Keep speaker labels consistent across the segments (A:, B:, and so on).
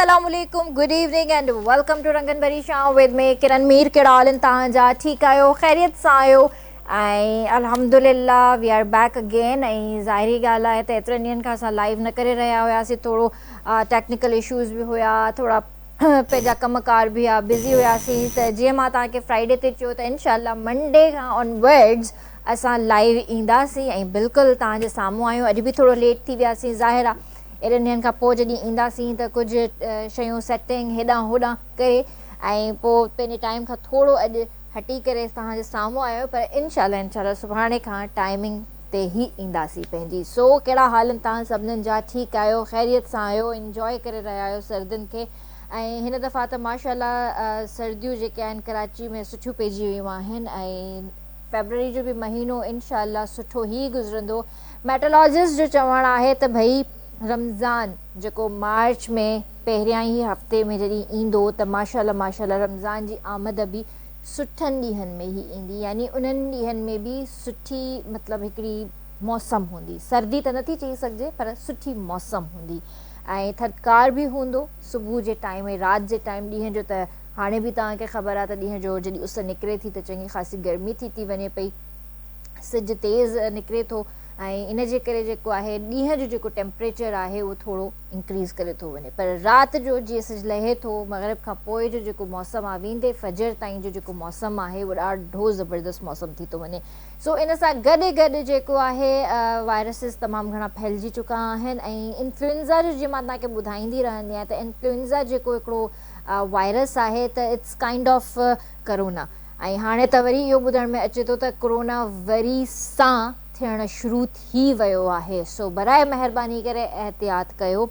A: Assalamualaikum, good evening and welcome to Rangan Bari Shah with me Kiran Meer Kedalin tanja ठीक आयो खैरियत सां आयो ऐं अल्हम्दुलिल्लाह we are back again ऐं ज़ाहिरी ॻाल्हि आहे त एतिरनि ॾींहंनि खां असां लाइव न करे रहिया हुआसीं थोरो टेक्निकल इश्यूज़ बि हुया थोड़ा पंहिंजा कमकार बि हुआ बिज़ी हुआसीं त जीअं मां तव्हांखे फ्राइडे ते चयो त इनशाला मंडे खां ऑनवर्ड्स असां लाइव ईंदासीं ऐं बिल्कुलु तव्हांजे साम्हूं आहियूं अॼु बि थोरो लेट थी वियासीं ज़ाहिर आहे एॾनि ॾींहंनि खां पोइ जॾहिं ईंदासीं त कुझु शयूं सेटिंग हेॾां होॾां करे ऐं पोइ पंहिंजे टाइम खां थोरो अॼु हटी करे तव्हांजे साम्हूं आयो पर इनशाला सुभाणे खां टाइमिंग ते ई ईंदासीं पंहिंजी सो कहिड़ा हाल आहिनि तव्हां सभिनीनि जा ठीकु आहियो ख़ैरियत सां आहियो इंजॉय करे रहिया आहियो सर्दियुनि खे ऐं हिन दफ़ा त माशाल्लाह सर्दियूं जेके आहिनि कराची में सुठियूं पइजी वियूं आहिनि ऐं फेबररी जो बि महीनो इनशाला सुठो ई गुज़रंदो मेट्रोलॉजिस्ट जो चवणु आहे त भई रमज़ान जेको मार्च में पहिरियां ई हफ़्ते में जॾहिं ईंदो त माशाल्लाह रमज़ान जी आमद बि सुठनि ॾींहंनि में ई ईंदी यानी उन्हनि ॾींहंनि में बि सुठी मतिलबु हिकिड़ी मौसम हूंदी सर्दी त नथी चई सघिजे पर सुठी मौसम हूंदी ऐं थधिकार बि हूंदो सुबुह जे टाइम ऐं राति जे टाइम ॾींहं जो त हाणे बि तव्हांखे ख़बर आहे त ॾींहं जो जॾहिं उस निकिरे थी त चङी ख़ासी गर्मी थी वञे पई सिज तेज़ निकिरे थो ऐं इन जे करे जेको आहे ॾींहं जो जेको टेम्परेचर आहे उहो थोरो इंक्रीज़ करे थो वञे पर राति जो जीअं सिज लहे थो मग़रिब खां पोइ जो जेको मौसम आहे वेंदे फजर ताईं जो जेको मौसम आहे उहो ॾाढो ज़बरदस्त मौसम थी थो वञे सो इन सां गॾु जेको आहे वायरसिस तमामु घणा फैलिजी चुका आहिनि ऐं इन्फ्लुएंज़ा जो जीअं मां तव्हांखे ॿुधाईंदी रहंदी आहियां त इन्फ्लुएंज़ा जेको हिकिड़ो वायरस आहे त इट्स काइंड ऑफ करोना ऐं हाणे त वरी इहो ॿुधण में अचे थो त कोरोना वरी सां थियणु शुरू थी वियो आहे सो बराए महिरबानी करे एहतियात कयो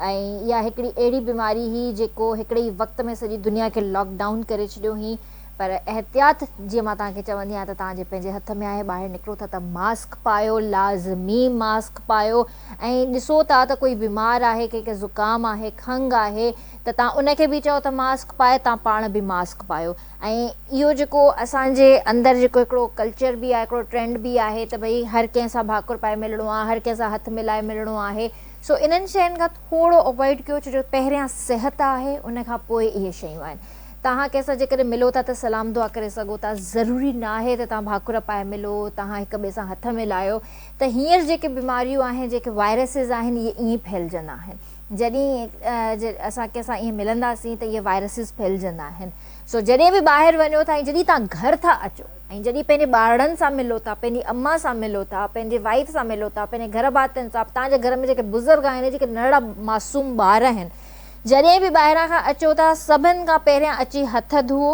A: ऐं इहा हिकिड़ी अहिड़ी बीमारी हुई जेको हिकिड़े ई वक़्त में सॼी दुनिया खे लॉकडाउन करे छॾियो हुई पर एहतियात जीअं मां तव्हांखे चवंदी आहियां त तव्हांजे पंहिंजे हथ में आहे ॿाहिरि निकिरो था त मास्क पायो लाज़मी मास्क पायो ऐं ॾिसो था त कोई बीमार आहे कंहिंखे ज़ुकाम आहे खंघि आहे त तव्हां उनखे बि चओ त मास्क पाए तव्हां पाण बि मास्क पायो ऐं इहो जेको असांजे अंदरि जेको हिकिड़ो कल्चर बि आहे हिकिड़ो ट्रेंड बि आहे त भई हर कंहिंसां भाकुर पाए मिलणो आहे हर कंहिंसां हथु मिलाए मिलणो आहे सो इन्हनि शयुनि खां थोरो अवॉइड कयो छो जो पहिरियां सिहत आहे उन खां पोइ इहे शयूं आहिनि तव्हां कंहिंसां जेकॾहिं मिलो था त सलाम दुआ करे सघो था ज़रूरी न आहे त तव्हां भाकुर पाए मिलो तव्हां हिक ॿिए सां हथ मिलायो त हींअर जेके बीमारियूं आहिनि जेके वायरसिस आहिनि इहे ईअं फैलिजंदा आहिनि जॾहिं असां कंहिंसां ईअं मिलंदासीं त इहे वायरसिस फैलिजंदा आहिनि सो जॾहिं बि ॿाहिरि वञो था ऐं जॾहिं तव्हां घर था अचो ऐं जॾहिं पंहिंजे ॿारनि सां मिलो था पंहिंजी अम्मा सां मिलो था पंहिंजे वाइफ सां मिलो था पंहिंजे घर भातियुनि सां तव्हांजे घर में जेके बुज़ुर्ग आहिनि जेके नंढड़ा मासूम ॿार आहिनि जॾहिं बि ॿाहिरां खां अचो था सभिनि खां पहिरियां अची हथ धुओ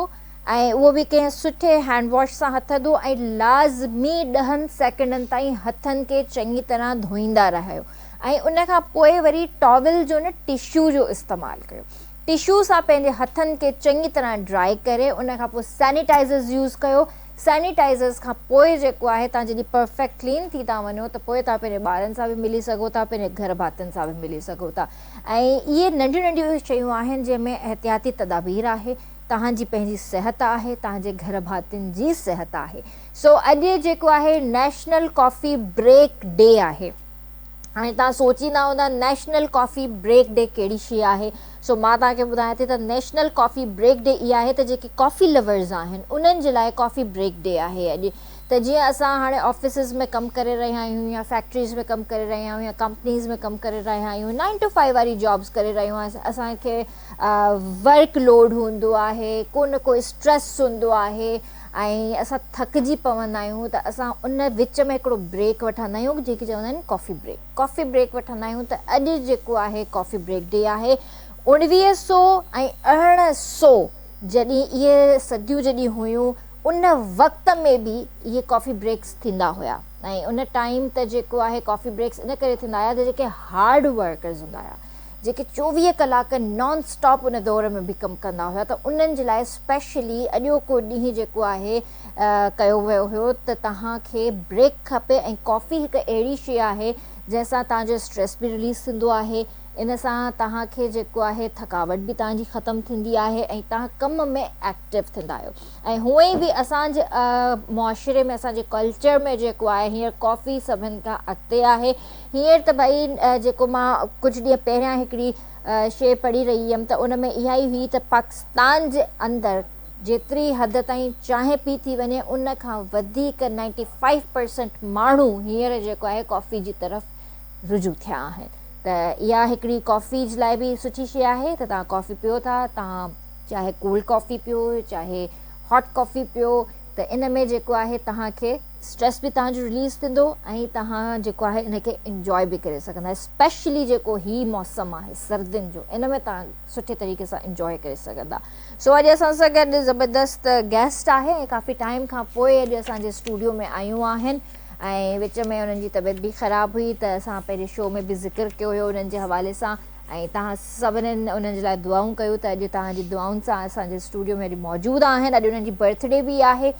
A: ऐं उहो बि कंहिं सुठे हैंडवॉश सां हथ धुओ ऐं लाज़मी 10 सेकेंडनि ताईं हथनि खे चङी तरह धोईंदा रहियो ऐं उन खां पोइ वरी टॉवल जो न टिश्यू जो इस्तेमालु कयो टिश्यू सां पंहिंजे हथनि खे चङी तरह ड्राई करे उन खां पोइ सैनिटाइज़र्स यूज़ कयो सैनिटाइज़र्स खां पोइ जेको आहे तव्हां जॾहिं परफेक्ट क्लीन थी था वञो त पोइ तव्हां पंहिंजे ॿारनि सां बि मिली सघो था पंहिंजे घर भातियुनि सां बि मिली सघो था ऐं इहे नंढियूं नंढियूं शयूं आहिनि जंहिंमें एहतियाती तदाबीर आहे तव्हांजी पंहिंजी सिहत आहे तव्हांजे घर भातियुनि जी सिहत आहे सो अॼु जेको आहे नेशनल कॉफ़ी ब्रेक डे आहे हाणे तव्हां सोचींदा हूंदा नेशनल कॉफ़ी ब्रेक डे कहिड़ी शइ आहे सो मां तव्हांखे ॿुधायां थी त नेशनल कॉफ़ी ब्रेक डे इहा आहे त जेके कॉफ़ी लवर्स आहिनि उन्हनि जे लाइ कॉफ़ी ब्रेक डे आहे अॼु त जीअं असां हाणे ऑफिसिस में कमु करे रहिया आहियूं या फैक्ट्रीज़ में कमु करे रहिया आहियूं या कंपनीज़ में कमु करे रहिया आहियूं 9 to 5 वारी जॉब्स करे रहियूं असांखे वर्क लोड हूंदो आहे को न को स्ट्रेस हूंदो आहे ऐं असां थकिजी पवंदा आहियूं त असां उन विच में हिकिड़ो ब्रेक वठंदा आहियूं जेके चवंदा आहिनि कॉफ़ी ब्रेक वठंदा आहियूं त अॼु जेको आहे कॉफ़ी ब्रेक डे आहे 1900 ऐं 1800 जॾहिं इहे सदियूं जॾहिं हुयूं उन वक़्त में बि इहे कॉफ़ी ब्रेक्स थींदा हुया ऐं उन टाइम त जेको आहे कॉफ़ी ब्रेक्स इन करे थींदा हुया त जेके हार्ड वर्कर्स हूंदा हुया जेके 24 कलाक नॉन स्टॉप उन दौर में बि कमु कंदा हुआ, त उन्हनि जे लाइ स्पेशली अॼोको ॾींहुं जेको आहे कयो वियो हुयो त तव्हांखे ब्रेक खपे ऐं कॉफ़ी हिकु अहिड़ी शइ आहे जंहिंसां तव्हांजो स्ट्रेस बि रिलीज़ थींदो आहे, इन सां तव्हांखे जेको आहे थकावट बि तव्हांजी ख़तमु थींदी आहे ऐं तव्हां कम में एक्टिव थींदा आहियो। ऐं हूअं ई बि असांजे मुआशिरे में, असांजे कल्चर में जेको आहे हींअर कॉफ़ी सभिनि खां अॻिते आहे। हींअर त भई जेको मां कुझु ॾींहं पहिरियां हिकिड़ी शइ पढ़ी रही हुयमि त उन में इहा ई हुई त पाकिस्तान जे अंदरि जेतिरी हद ताईं चांहि पी थी वञे उन खां वधीक 95% माण्हू हींअर जेको आहे कॉफ़ी जी तरफ़ रुजू थिया आहिनि। त इहा हिकिड़ी कॉफ़ी जे लाइ बि सुठी शइ आहे त तव्हां कॉफ़ी पियो था, तव्हां चाहे कोल्ड कॉफ़ी पियो चाहे हॉट कॉफ़ी पियो, त इन में जेको आहे तव्हांखे स्ट्रेस बि तव्हांजो रिलीज़ थींदो ऐं तव्हां जेको आहे इनखे इंजॉय बि करे सघंदा। स्पेशली जेको ही मौसम आहे सर्दियुनि जो, इन में तव्हां सुठे तरीक़े सां इंजॉय करे सघंदा। सो अॼु असां सां गॾु ज़बरदस्त गेस्ट आहे ऐं काफ़ी टाइम खां पोइ अॼु असांजे स्टूडियो में आयूं आहिनि ऐं विच में उन्हनि जी तबियत बि ख़राबु हुई त असां पहिरीं शो में बि ज़िक्र कयो हुयो उन्हनि जे हवाले सां ऐं तव्हां सभिनीनि उन्हनि जे लाइ दुआऊं कयूं त अॼु तव्हांजी दुआउनि सां असांजे स्टूडियो में अॼु मौजूदु आहिनि। अॼु उन्हनि जी बर्थडे बि आहे।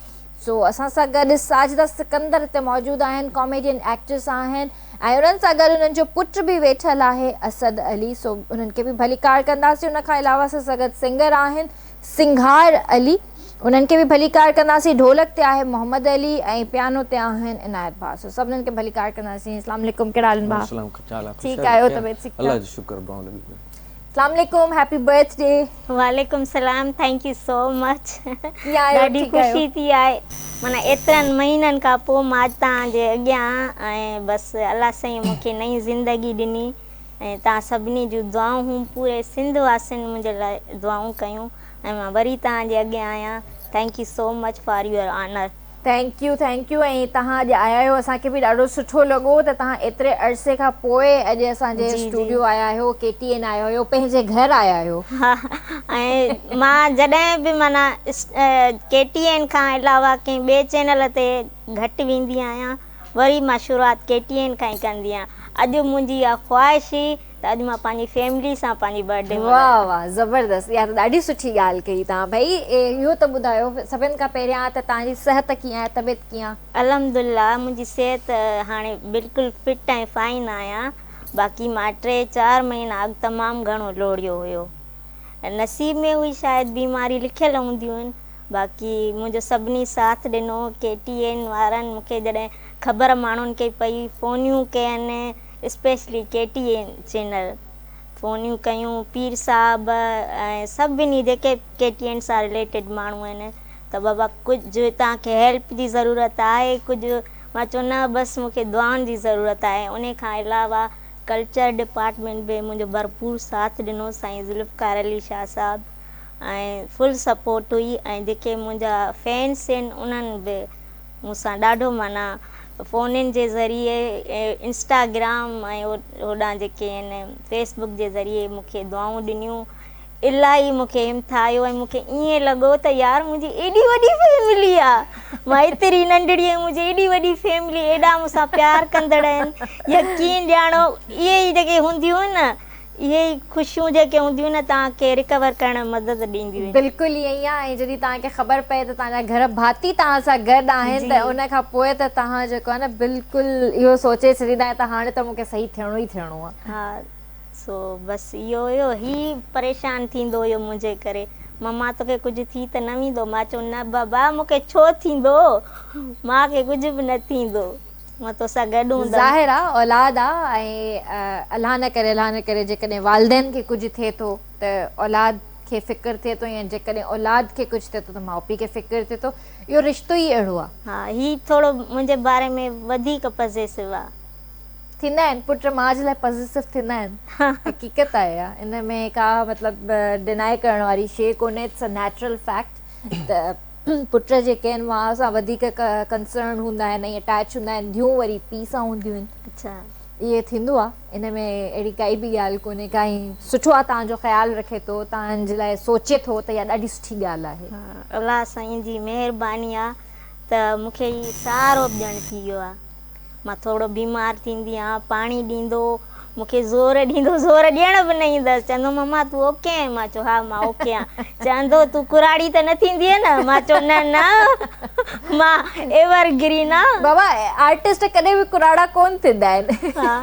A: सो असां सां गॾु साजिदा सिकंदर हिते मौजूदु आहिनि, कॉमेडियन एक्ट्रेस आहिनि ऐं उन्हनि सां गॾु उन्हनि जो पुटु बि वेठल आहे असद अली। सो उन्हनि खे बि भलीकार कंदासीं। उन खां अलावा असां सां गॾु सिंगर आहिनि सिंघार अली, उन्हनि खे बि भलीकार कंदासीं। ढोलक ते आहे मोहम्मद अली ऐं पियानो ते आहिनि इनायत भाउ। सो सभिनीनि खे भलीकार कंदासीं। अस्सलाम वालेकुम, कहिड़ा हाल भाउ? ठीकु आहियो? तबियत ठीकु?
B: अल्लाह जो शुक्र।
A: अस्सलाम वालेकुम, हैप्पी बर्थडे।
C: वालेकुम सलाम, थैंक यू सो मच। ॾाढी ख़ुशी थी आहे, माना एतिरनि महीननि खां पोइ मां तव्हांजे अॻियां ऐं बसि अलाह साईं मूंखे नई ज़िंदगी ॾिनी ऐं तव्हां सभिनी जूं दुआऊं पूरे सिंध वासियुनि मुंहिंजे लाइ दुआऊं कयूं ऐं मां वरी तव्हांजे अॻियां आहियां। Thank you so much for your honour.
A: Thank you ऐं तव्हां अॼु आया आहियो, असांखे बि ॾाढो सुठो लॻो त तव्हां एतिरे अरसे खां पोइ अॼु असांजे स्टूडियो आया आहियो, KTN आया आहियो, पंहिंजे घर आया आहियो।
C: हा, ऐं मां जॾहिं बि माना KTN खां अलावा कंहिं ॿिए चैनल ते घटि वेंदी आहियां, वरी मां शुरूआति KTN खां ई कंदी आहियां। अॼु मुंहिंजी इहा ख़्वाहिश हुई त अॼु मां पंहिंजी फैमिली सां पंहिंजी बर्थडे।
A: वाह वाह, ज़बरदस्त, इहा त ॾाढी सुठी ॻाल्हि कई तव्हां। भई इहो त ॿुधायो सभिनि खां पहिरियां त तव्हांजी सिहत कीअं आहे, तबियत कीअं?
C: अल्हम्दुलिल्लाह, मुंहिंजी सिहत हाणे बिल्कुलु फिट ऐं फाइन आहियां। बाक़ी मां 3-4 महीना अॻु तमामु घणो लोड़ियो हुयो, नसीब में हुई शायदि बीमारी लिखियलु हूंदियूं आहिनि। बाक़ी मुंहिंजो सभिनी साथ ॾिनो। KTN वारनि मूंखे जॾहिं ख़बर माण्हुनि खे पई, फ़ोनियूं कयनि, स्पेशली KTN चैनल फ़ोनियूं कयूं, पीर साहब ऐं सभिनी जेके KTN सां रिलेटेड माण्हू आहिनि त बाबा कुझु तव्हांखे हेल्प जी ज़रूरत आहे कुझु। मां चयो न, बसि मूंखे दुआउनि जी ज़रूरत आहे। उन खां अलावा कल्चर डिपार्टमेंट बि मुंहिंजो भरपूर साथ ॾिनो, साईं ज़ुल्फ़कार अली शाह साहब ऐं फुल सपोर्ट हुई। ऐं जेके मुंहिंजा फैंस आहिनि उन्हनि बि मूंसां ॾाढो माना फ़ोननि जे ज़रिए, इंस्टाग्राम ऐं होॾां जेके आहिनि फेसबुक जे ज़रिए मूंखे दुआऊं ॾिनियूं। इलाही मूंखे हिमथायो ऐं मूंखे ईअं लॻो त यार मुंहिंजी एॾी वॾी फैमिली आहे, मां एतिरी नंढड़ी मुंहिंजी एॾी वॾी फैमिली, एॾा मूंसां प्यार कंदड़ आहिनि। यकीन ॼाणो, इहे ई जेके हूंदियूं आहिनि न, इहे ई ख़ुशियूं जेके हूंदियूं न तव्हांखे रिकवर करण में मदद ॾींदियूं आहिनि।
A: बिल्कुलु ईअं ई आहे। ऐं जॾहिं तव्हांखे ख़बर पए त तव्हांजा घर भाती तव्हां सां गॾु आहिनि त उन खां पोइ त तव्हां जेको आहे न बिल्कुलु इहो सोचे छॾींदा आहियो त हाणे त मूंखे सही थियणो ई थियणो आहे।
C: हा, सो बसि इहो हुयो। ही परेशान थींदो हुयो मुंहिंजे करे, मम्मा तोखे कुझु थी त न वेंदो? मां चयो न बाबा, मूंखे छो थींदो, मूंखे कुझु बि न थींदो, मां तोसां गॾु हूंदमि।
A: ज़ाहिर आहे औलाद आहे ऐं अलाह न करे जेकॾहिं वालिदैन खे कुझु थिए थो त औलाद खे फ़िक्रु थिए थो, या जेकॾहिं औलाद खे कुझु थिए थो त माउ पीउ खे फ़िक्रु थिए थो। इहो रिश्तो ई अहिड़ो आहे।
C: हा, ही थोरो मुंहिंजे बारे में वधीक पॉज़िटिव आहे।
A: थींदा आहिनि पुट माउ जे लाइ पॉज़िटिव थींदा आहिनि, हक़ीक़त आहे। इन में का मतिलबु डिनाए करण वारी शइ कोन्हे, इट्स अ नेचुरल फैक्ट। त पुट जेके आहिनि माउ सां वधीक कंसर्न हूंदा आहिनि ऐं अटैच हूंदा आहिनि, धीअरूं वरी पीउ सां हूंदियूं आहिनि।
C: अच्छा,
A: इहे थींदो आहे। इन में अहिड़ी काई बि ॻाल्हि कोन्हे। काई सुठो आहे, तव्हांजो ख़्यालु रखे थो, तव्हांजे लाइ सोचे थो, त इहा ॾाढी सुठी ॻाल्हि आहे।
C: अलाह साईं जी महिरबानी आहे त मूंखे ई सारो ॼण थी वियो आहे। मां थोरो बीमार थींदी आहियां, पाणी ॾींदो, मूंखे ज़ोर ॾींदो, ज़ोर ॾियण बि न ईंदसि। चवंदो मम्मा तूं ओके आहीं? मां चयो हा मां ओके आहियां। चवंदो तूं कुराड़ी त न थींदी न? मां चयो न न मां एवरग्रीन आहियां।
A: बाबा आर्टिस्ट कॾहिं बि कुराड़ा कोन थींदा आहिनि।
C: हा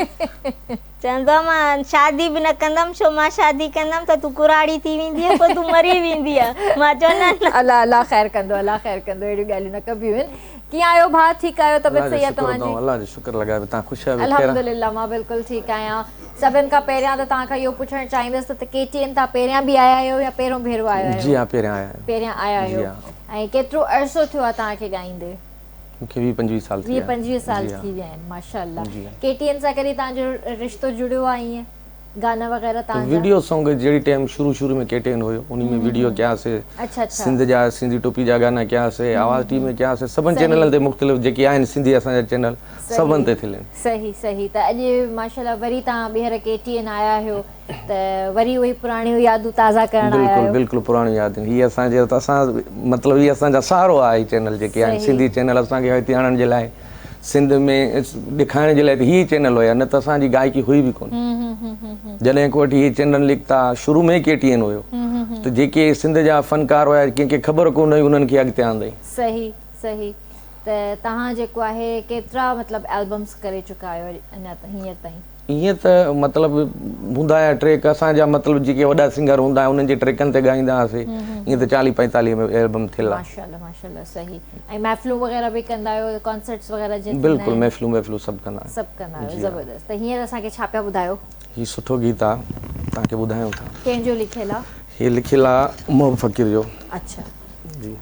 C: चवंदो आहे मां शादी बि न कंदमि, छो मां शादी कंदमि त तूं कुराड़ी थी वेंदीअ, पोइ तूं मरी वेंदीअ। मां चयो न न।
A: अल्लाह अल्लाह ख़ैर कंदो, अल्लाह ख़ैर कंदो, अहिड़ियूं ॻाल्हियूं न कबियूं आहिनि। कीअं आहियो भाउ? ठीकु आहियो? तबियत सही आहे तव्हांजी?
B: अल्लाह जो शुक्र लॻाए, तव्हां ख़ुशि आहियो?
A: अल्हम्दुलिल्लाह मां बिल्कुलु ठीकु आहियां। सभिनि खां पहिरियां त तव्हांखां इहो पुछणु चाहींदसि त KTN तव्हां पहिरियां बि आया आहियो या पहिरियों भेरो आया आहियो?
B: जी हाँ, पहिरियां आया आहियो।
A: पहिरियां आया आहियो। ऐं केतिरो अरसो थियो आहे तव्हांखे ॻाईंदे?
B: मूंखे 20-25 साल थी
A: 20-25 साल थी विया आहिनि, माशाअल्लाह। KTN सां कॾहिं तव्हांजो रिश्तो जुड़ियो आहे ईअं? गाना वग़ैरह तव्हांजा?
B: वीडियो सॉन्ग जहिड़ी टाइम शुरू में KTN हुयो, उन में वीडियो कयासीं।
A: अच्छा अच्छा।
B: सिंध जा सिंधी टोपी जा गाना कयासीं, आवाज़ टीवी में कयासीं, सभिनि चैनलनि ते मुख़्तलिफ़ जेके आहिनि सिंधी असांजा चैनल सभिनि ते थियनि।
A: सही सही। त अॼु माशाअल्लाह वरी तव्हां ॿीहर KTN आया आहियो त वरी उहे पुराणियूं यादूं ताज़ा करण आया आहियो?
B: बिल्कुलु पुराणी यादियूं। हीअ असांजे मतिलबु हीअ असांजा सहारो आहे। हीअ चैनल जेके आहिनि सिंधी चैनल असांखे हिते आणण जे लाइ, सिंध में ॾेखारण जे लाइ त हीअ चैनल हुया, न त असांजी गायकी हुई बि कोन। जॾहिं को वठी हीअ चैनल निकिता, शुरू में KTN हुयो, त जेके सिंध जा फनकार हुया कंहिंखे ख़बर कोन हुई, उन्हनि खे अॻिते आंदई।
A: सही सही। त तव्हां जेको आहे केतिरा मतिलबु एल्बम्स करे चुका आहियो अञा हींअर ताईं?
B: ईअं त मतिलबु हूंदा हुआ ट्रैक असांजा, मतिलबु जेके वॾा सिंगर हूंदा हुआ उन्हनि जे ट्रैकनि ते ॻाईंदा हुआसीं। ईअं त 40-45 में एल्बम थियल आहे।
A: माशाअल्लाह माशाअल्लाह। सही। ऐं महफ़िलूं वग़ैरह बि कंदा आहियो, कॉन्सर्ट्स वग़ैरह?
B: बिल्कुलु, महफ़िलूं सभु कंदा आहियूं।
A: सभु कंदा आहियो, ज़बरदस्त। त हींअर असांखे छा पिया ॿुधायो?
B: हीउ सुठो गीत आहे, तव्हांखे ॿुधायूं था।
A: कंहिंजो लिखियलु आहे?
B: हीउ लिखियलु आहे मोहब फ़कीर जो।
A: अच्छा
B: जी।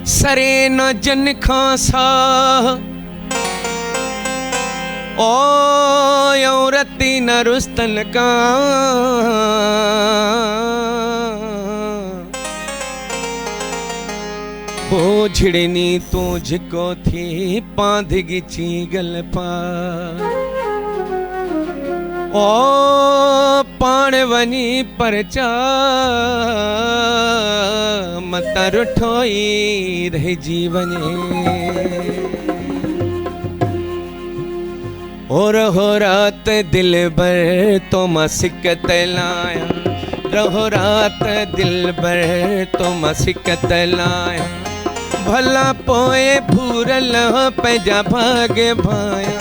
D: सरे न जन खां सा ओ रती न रुस्तन का ओ झिड़नी तू झिको थी पांधगी चीगल पा ओ पाण वनी परचा मत रुठोई रह जीवने और हो रात दिल भर तो मसिकत लाया, रहो रात दिल भर तो मसिकत लाया, भला पोए भूरल पंहिंजा भाग भाया,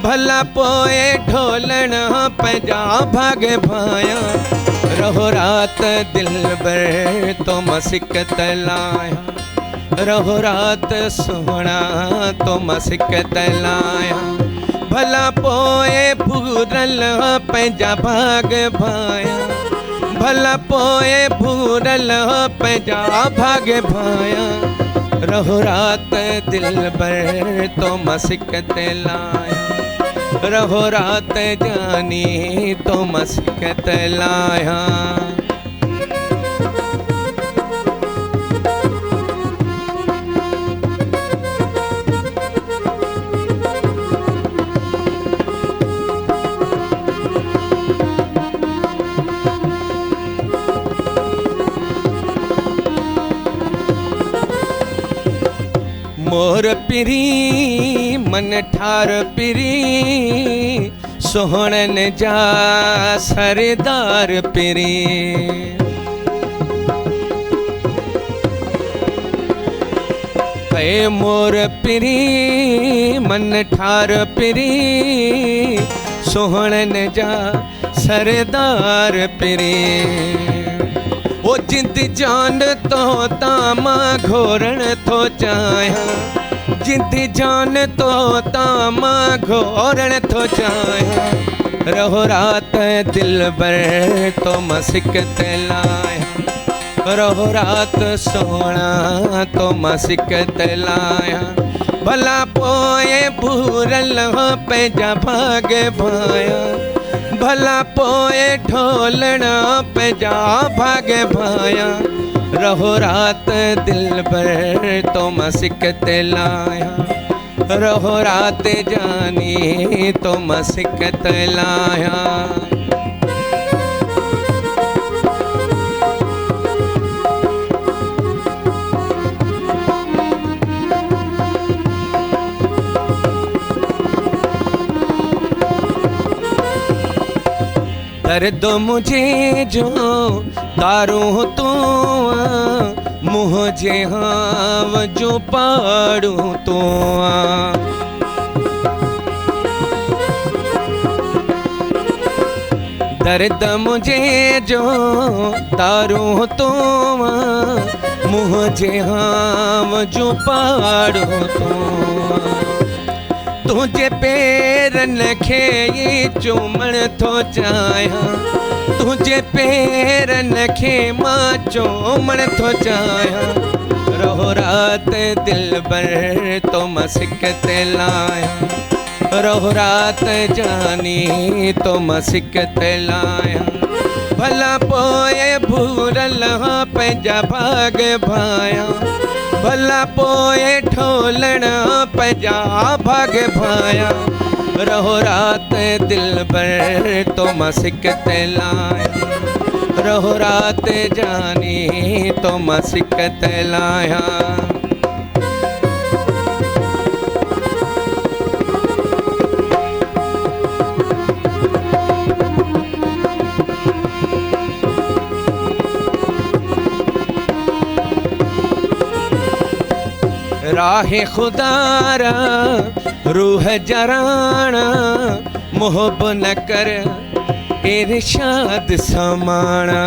D: भला पोए ढोलण पंहिंजा भाग भाया, रहो रात दिल भर तो मसिकत लाया, रहो रात सोहणा तो मसिकत लाया, भला पोए भूरल पंहिंजा भाग भाया, भला पोए भूरल पंहिंजा भाग भाया, रहो रात दिल भर तो मसिकत लाया, रहो रात जानी तो मसिकत लाया। मोर पिरी मन ठार पिरी सोहणन जा सरदार पिरी, ए मोर पिरी मन ठार पिरी सोहणन जा सरदार पिरी, ओ जिंद जान तो तामा घोरण थो चाहियां, जिद जान तो तामा घोरण थो चाहियां रहो रात दिल बर तो मसिकत लाया रहो रात सोना तो मसिकत लाया भला पोए भूरल पंहिंजा भाग भाया भला पोए ढोलना पंहिंजा भाग भाया रहो रात दिल बर तो मसिकत लाया रहो रात जानी तो मसिकत लाया दर्द मुझे जो दारू तू मुझे हाव जो पाड़ू तो दर्द मुझे जो दारू तो मुझे हाव जो पाड़ू तो तुझे पेरन खे चूमण थो चाहियां तुझे पेरन खे मां चूमण थो चाहियां रहो रात दिल बर तो मसिकत लाया रहो रात जानी तो मसिकत लाया भला पोए भूरल पंहिंजा भाग भाया भला पोए ढोलना पंहिंजा भाग भाया रहो रात दिल बर तो मसिकत लाया रहो रात जानी तो मसिकत लाया राहे खुदारा रूह जराना मोहब न कर इरशाद समाना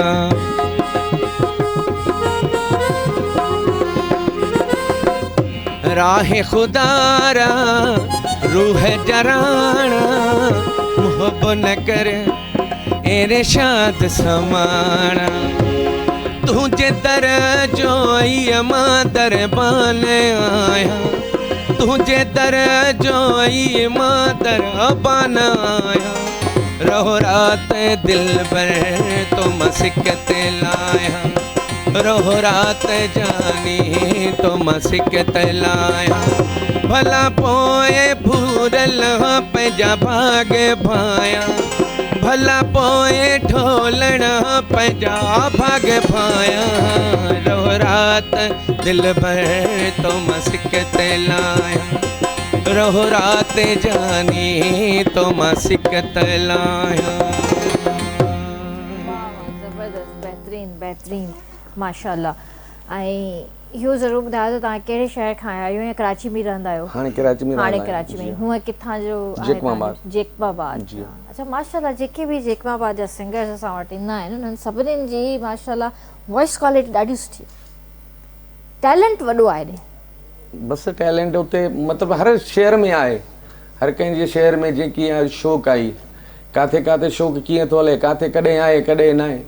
D: राहे खुदारा रूह जराना मोहब न कर इरशाद समाना तुझे दर जोई मां दरबान आया तुझे दर जोई मां दरबान आया रहो रात दिल बर तो मसिकत लाया रहो रात जानी तो मसिकत लाया भला पोए भूरल पंहिंजा भाग भाया भला पोए ढोलना पंहिंजा भाग भाया रहो रात दिल भर तो मसिकत लाया रहो रात जानी तो मसिकत लाया।
A: ज़बरदस्त बेहतरीन बेहतरीन माशाल्लाह। ऐं इहो ज़रूरु ॿुधायो त तव्हां कहिड़े शहर खां आया आहियो या कराची में रहंदा आहियो?
B: हाणे कराची में
A: हाणे कराची में हूअं किथां जो आहे? जेकबाबाद। अच्छा माशाल्लाह जेके बि जेकबाबाद जा सिंगर्स असां वटि ईंदा आहिनि उन्हनि सभिनीनि जी माशाल्लाह वॉइस क्वालिटी ॾाढी सुठी, टैलेंट वॾो आहे ॾे।
B: बसि टैलेंट उते मतिलबु हर शहर में आहे, हर कंहिंजे शहर में जेकी आहे शौक़ु आई, किथे किथे शौक़ु कीअं थो हले, किथे कॾहिं आहे कॾहिं न आहे,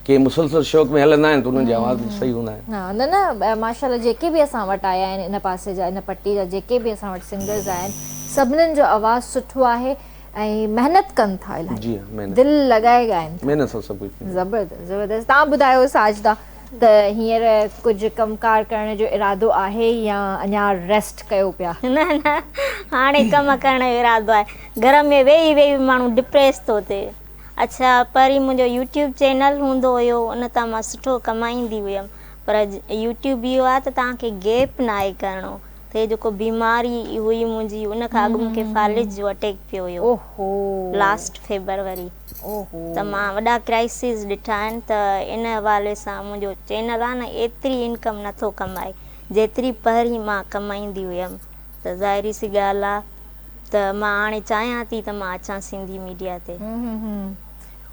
B: के मुसलसल शौक़ में हलंदा आहिनि त उन्हनि जी आवाज़ सही हूंदा आहिनि।
A: हा न न माशाल्लाह जेके बि असां वटि आया आहिनि इन पासे जा इन पट्टी जा जेके बि असां वटि सिंगर्स आहिनि सभिनीनि जो आवाज़ सुठो आहे ऐं महिनत कनि था इलाही।
B: जी हाँ,
A: दिलि लॻाए ॻाइनि था।
B: महिनत सां सभु कुझु।
A: ज़बरदस्त ज़बरदस्त। तव्हां ॿुधायो साजिदा त हींअर कुझु कमकार करण जो इरादो आहे या अञा रेस्ट कयो पिया?
C: न न हाणे कमु करण जो इरादो आहे, घर में वेही वेही माण्हू डिप्रेस थो थिए। अच्छा पहिरीं मुंहिंजो यूट्यूब चैनल हूंदो हुयो, उन तां मां सुठो कमाईंदी हुयमि, पर यूट्यूब इहो आहे त तव्हांखे गैप न आहे करिणो। त हे जेको बीमारी हुई मुंहिंजी उन खां अॻु मूंखे फालिज जो अटैक पियो हुयो।
A: ओहो
C: लास्ट फेबरवरी।
A: ओहो
C: त मां वॾा क्राइसिस ॾिठा आहिनि, त इन हवाले सां मुंहिंजो चैनल आहे न एतिरी इनकम नथो कमाए जेतिरी पहिरीं मां कमाईंदी हुयमि। त ज़ाहिरी सी ॻाल्हि आहे त मां हाणे चाहियां थी त मां अचां सिंधी मीडिया ते।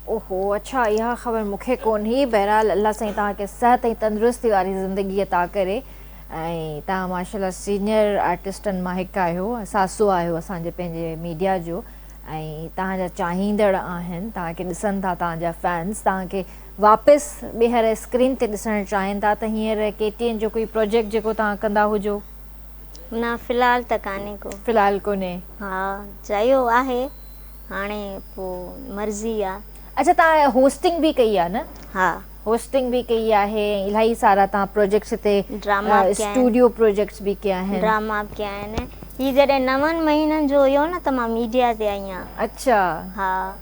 A: ओहो अच्छा इहा ख़बर मूंखे कोन हुई। बहरहाल अल्लाह साईं तव्हांखे सिहत ऐं तंदुरुस्ती वारी ज़िंदगी अता करे ऐं तव्हां माशाल्लाह सीनियर आर्टिस्टनि मां हिकु आहियो, सासू आहियो असांजे पंहिंजे मीडिया जो, ऐं तव्हांजा चाहींदड़ आहिनि, तव्हांखे ॾिसनि था तव्हांजा फैन्स, तव्हांखे वापसि ॿीहर स्क्रीन ते ॾिसणु चाहिनि था। त हींअर KTN जो कोई प्रोजेक्ट जेको तव्हां कंदा हुजो?
C: न फ़िलहाल त कान्हे को।
A: फ़िलहाल कोन्हे?
C: हा चयो आहे, हाणे पोइ मर्ज़ी आहे।
A: अच्छा, तव्हां होस्टिंग बि कई आहे न?
C: हा
A: होस्टिंग भी कई आहे, इलाही सारा तव्हां प्रोजेक्ट्स हिते
C: ड्रामा
A: स्टूडियो प्रोजेक्ट्स भी कया आहिनि?
C: ड्रामा कया आहिनि। ही जॾहिं 9 महीननि जो हुयो न त मां मीडिया ते आई आहियां।
A: अच्छा।
C: हा,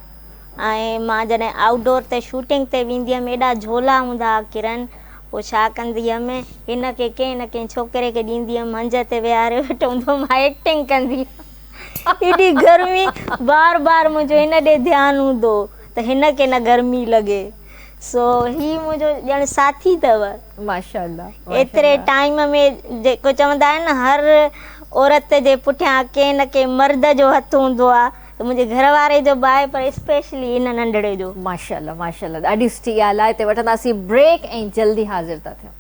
C: ऐं मां जॾहिं आउटडोर ते शूटिंग ते वेंदी हुअमि, एॾा झोला हूंदा हुआ किरन, पोइ छा कंदी हुअमि, हिन खे कंहिं छोकिरे खे ॾींदी हुअमि, मंझ ते विहारे वेठो हूंदो, मां एक्टिंग कंदी एॾी गर्मी, बार बार मुंहिंजो हिन ॾे ध्यानु हूंदो त हिन खे न गर्मी लॻे। सो ही मुंहिंजो ॼण साथी अथव।
A: माशाल्लाह।
C: एतिरे टाइम में जेको चवंदा आहिनि न, हर औरत जे पुठियां कंहिं न कंहिं मर्द जो हथु हूंदो आहे, त मुंहिंजे घर वारे जो बि आहे, पर स्पेशली इन नंढड़े जो।
A: माशाल्लाह माशाल्लाह, ॾाढी सुठी ॻाल्हि आहे। हिते वठंदासीं ब्रेक ऐं जल्दी हाज़िर था थियूं।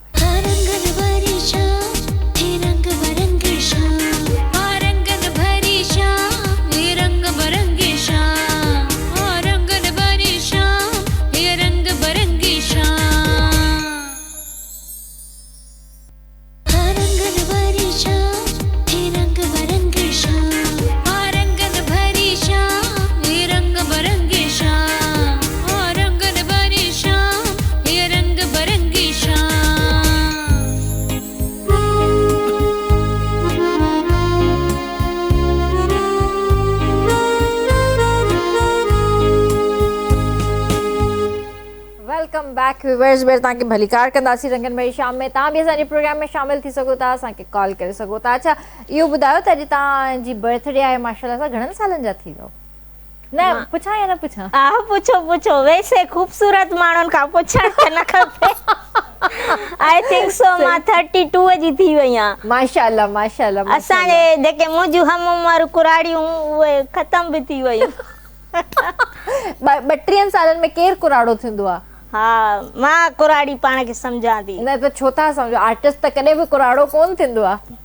A: बैक व्यूअर्स, बेर तव्हांखे भलीकार कंदासीं रंगन भरी शाम में। तव्हां बि असांजे प्रोग्राम में शामिल थी सघो था, असांखे कॉल करे सघो था। अच्छा, इहो ॿुधायो त अॼु तव्हांजी बर्थडे आहे माशाल्लाह सां, घणनि सालनि जा थी वियो? न पुछां या न पुछां? हा
C: पुछो पुछो, वैसे ख़ूबसूरत माण्हुनि खां पुछण त न खपे। आई थिंक सो मां 32 जी थी वई आहियां।
A: माशाल्लाह माशाल्लाह।
C: असांजे जेके मुंहिंजूं हम उमिरि कुराड़ियूं उहे ख़तम बि थी वयूं।
A: 32 सालनि में केरु कुराड़ो थींदो आहे?
C: हा, मां कुराड़ी पाण खे सम्झां थी।
A: न त छो था सम्झो, आर्टिस्ट त कॾहिं बि कुराड़ो कोन थींदो आहे।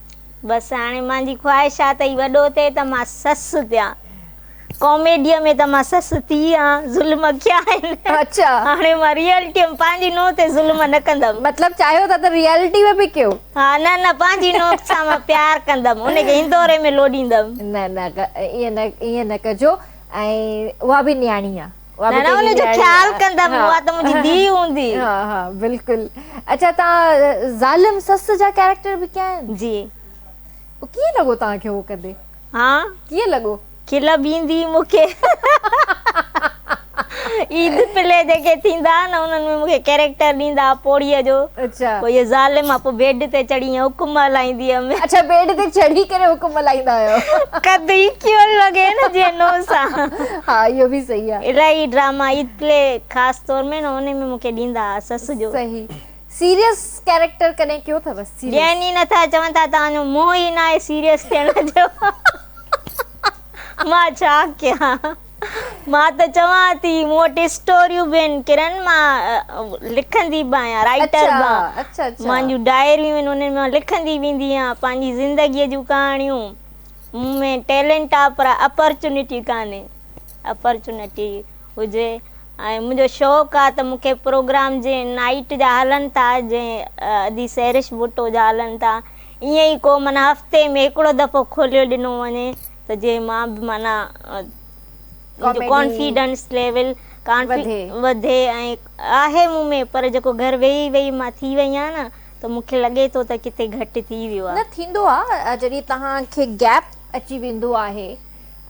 C: बसि हाणे मुंहिंजी ख़्वाहिश आहे त ही वॾो थिए त मां ससु थियां। कॉमेडीअ में त मां ससु थी आहियां, ज़ुल्म कया आहिनि। अच्छा, हाणे मां रियलिटी में पंहिंजी नूंहं ते ज़ुल्म न कंदमि। मतिलबु चाहियो था त रियलिटी में बि कयो? हा, न पंहिंजी नूंहं सां मां प्यार कंदमि, उनखे हिंदोरे में लोॾींदमि। न ईअं न कजो। ऐं उहा बि न्याणी आहे, उनजो ख्याल कंदमि, उहा त मुंहिंजी धीउ हूंदी। हा हा बिल्कुलु। अच्छा, तव्हां ज़ालिम ससु जा कैरेक्टर बि कया आहिनि? जी। कीअं लॻो तव्हांखे उहो कंदे? हा, कीअं लॻो? खिल बि ईंदी मूंखे। ईद पिले जेके थींदा न, उन्हनि में मूंखे कैरेक्टर ॾींदा पोड़ीअ जो। अच्छा, पोइ इहे ज़ालिम आहे, पोइ बेड ते चढ़ी हुकुम हलाईंदी हुअमि। अच्छा, बेड ते चढ़ी करे हुकुम हलाईंदा आहियो? कदी क्यों लॻे न जे नो सां। हा, इहो बि सही आहे। इलाही ड्रामा ईद पिले ख़ासि तौर में न, उन में मूंखे ॾींदा ससु जो। सही। सीरियस कैरेक्टर कॾहिं कयो अथव? ॾियनि ई नथा, चवनि था तव्हांजो मुंहुं ई न आहे सीरियस थियण जो। मां छा कयां? मां त चवां थी, मूं वटि स्टोरियूं बि आहिनि किरन, मां लिखंदी बि आहियां, राइटर बि आहियां। मुंहिंजूं डायरियूं आहिनि, उन्हनि में लिखंदी वेंदी आहियां पंहिंजी ज़िंदगीअ जूं कहाणियूं। मूं में टैलेंट आहे, पर अपॉर्चुनिटी कान्हे। अपॉर्चुनिटी हुजे। ऐं मुंहिंजो शौक़ु आहे त मूंखे प्रोग्राम जे नाइट जा हलनि था, जंहिं अदी सैरिश भुट्टो जा हलनि था, ईअं ई को माना हफ़्ते में हिकिड़ो दफ़ो खोलियो ॾिनो वञे त जे मां बि माना कॉन्फिडेंस लेवल वधे। ऐं आहे मूं में, पर जेको घर वेही वेही मां थी वई आहियां न, त मूंखे लॻे थो त किथे घटि थी वियो आहे। न थींदो आहे, जॾहिं तव्हांखे गैप अची वेंदो आहे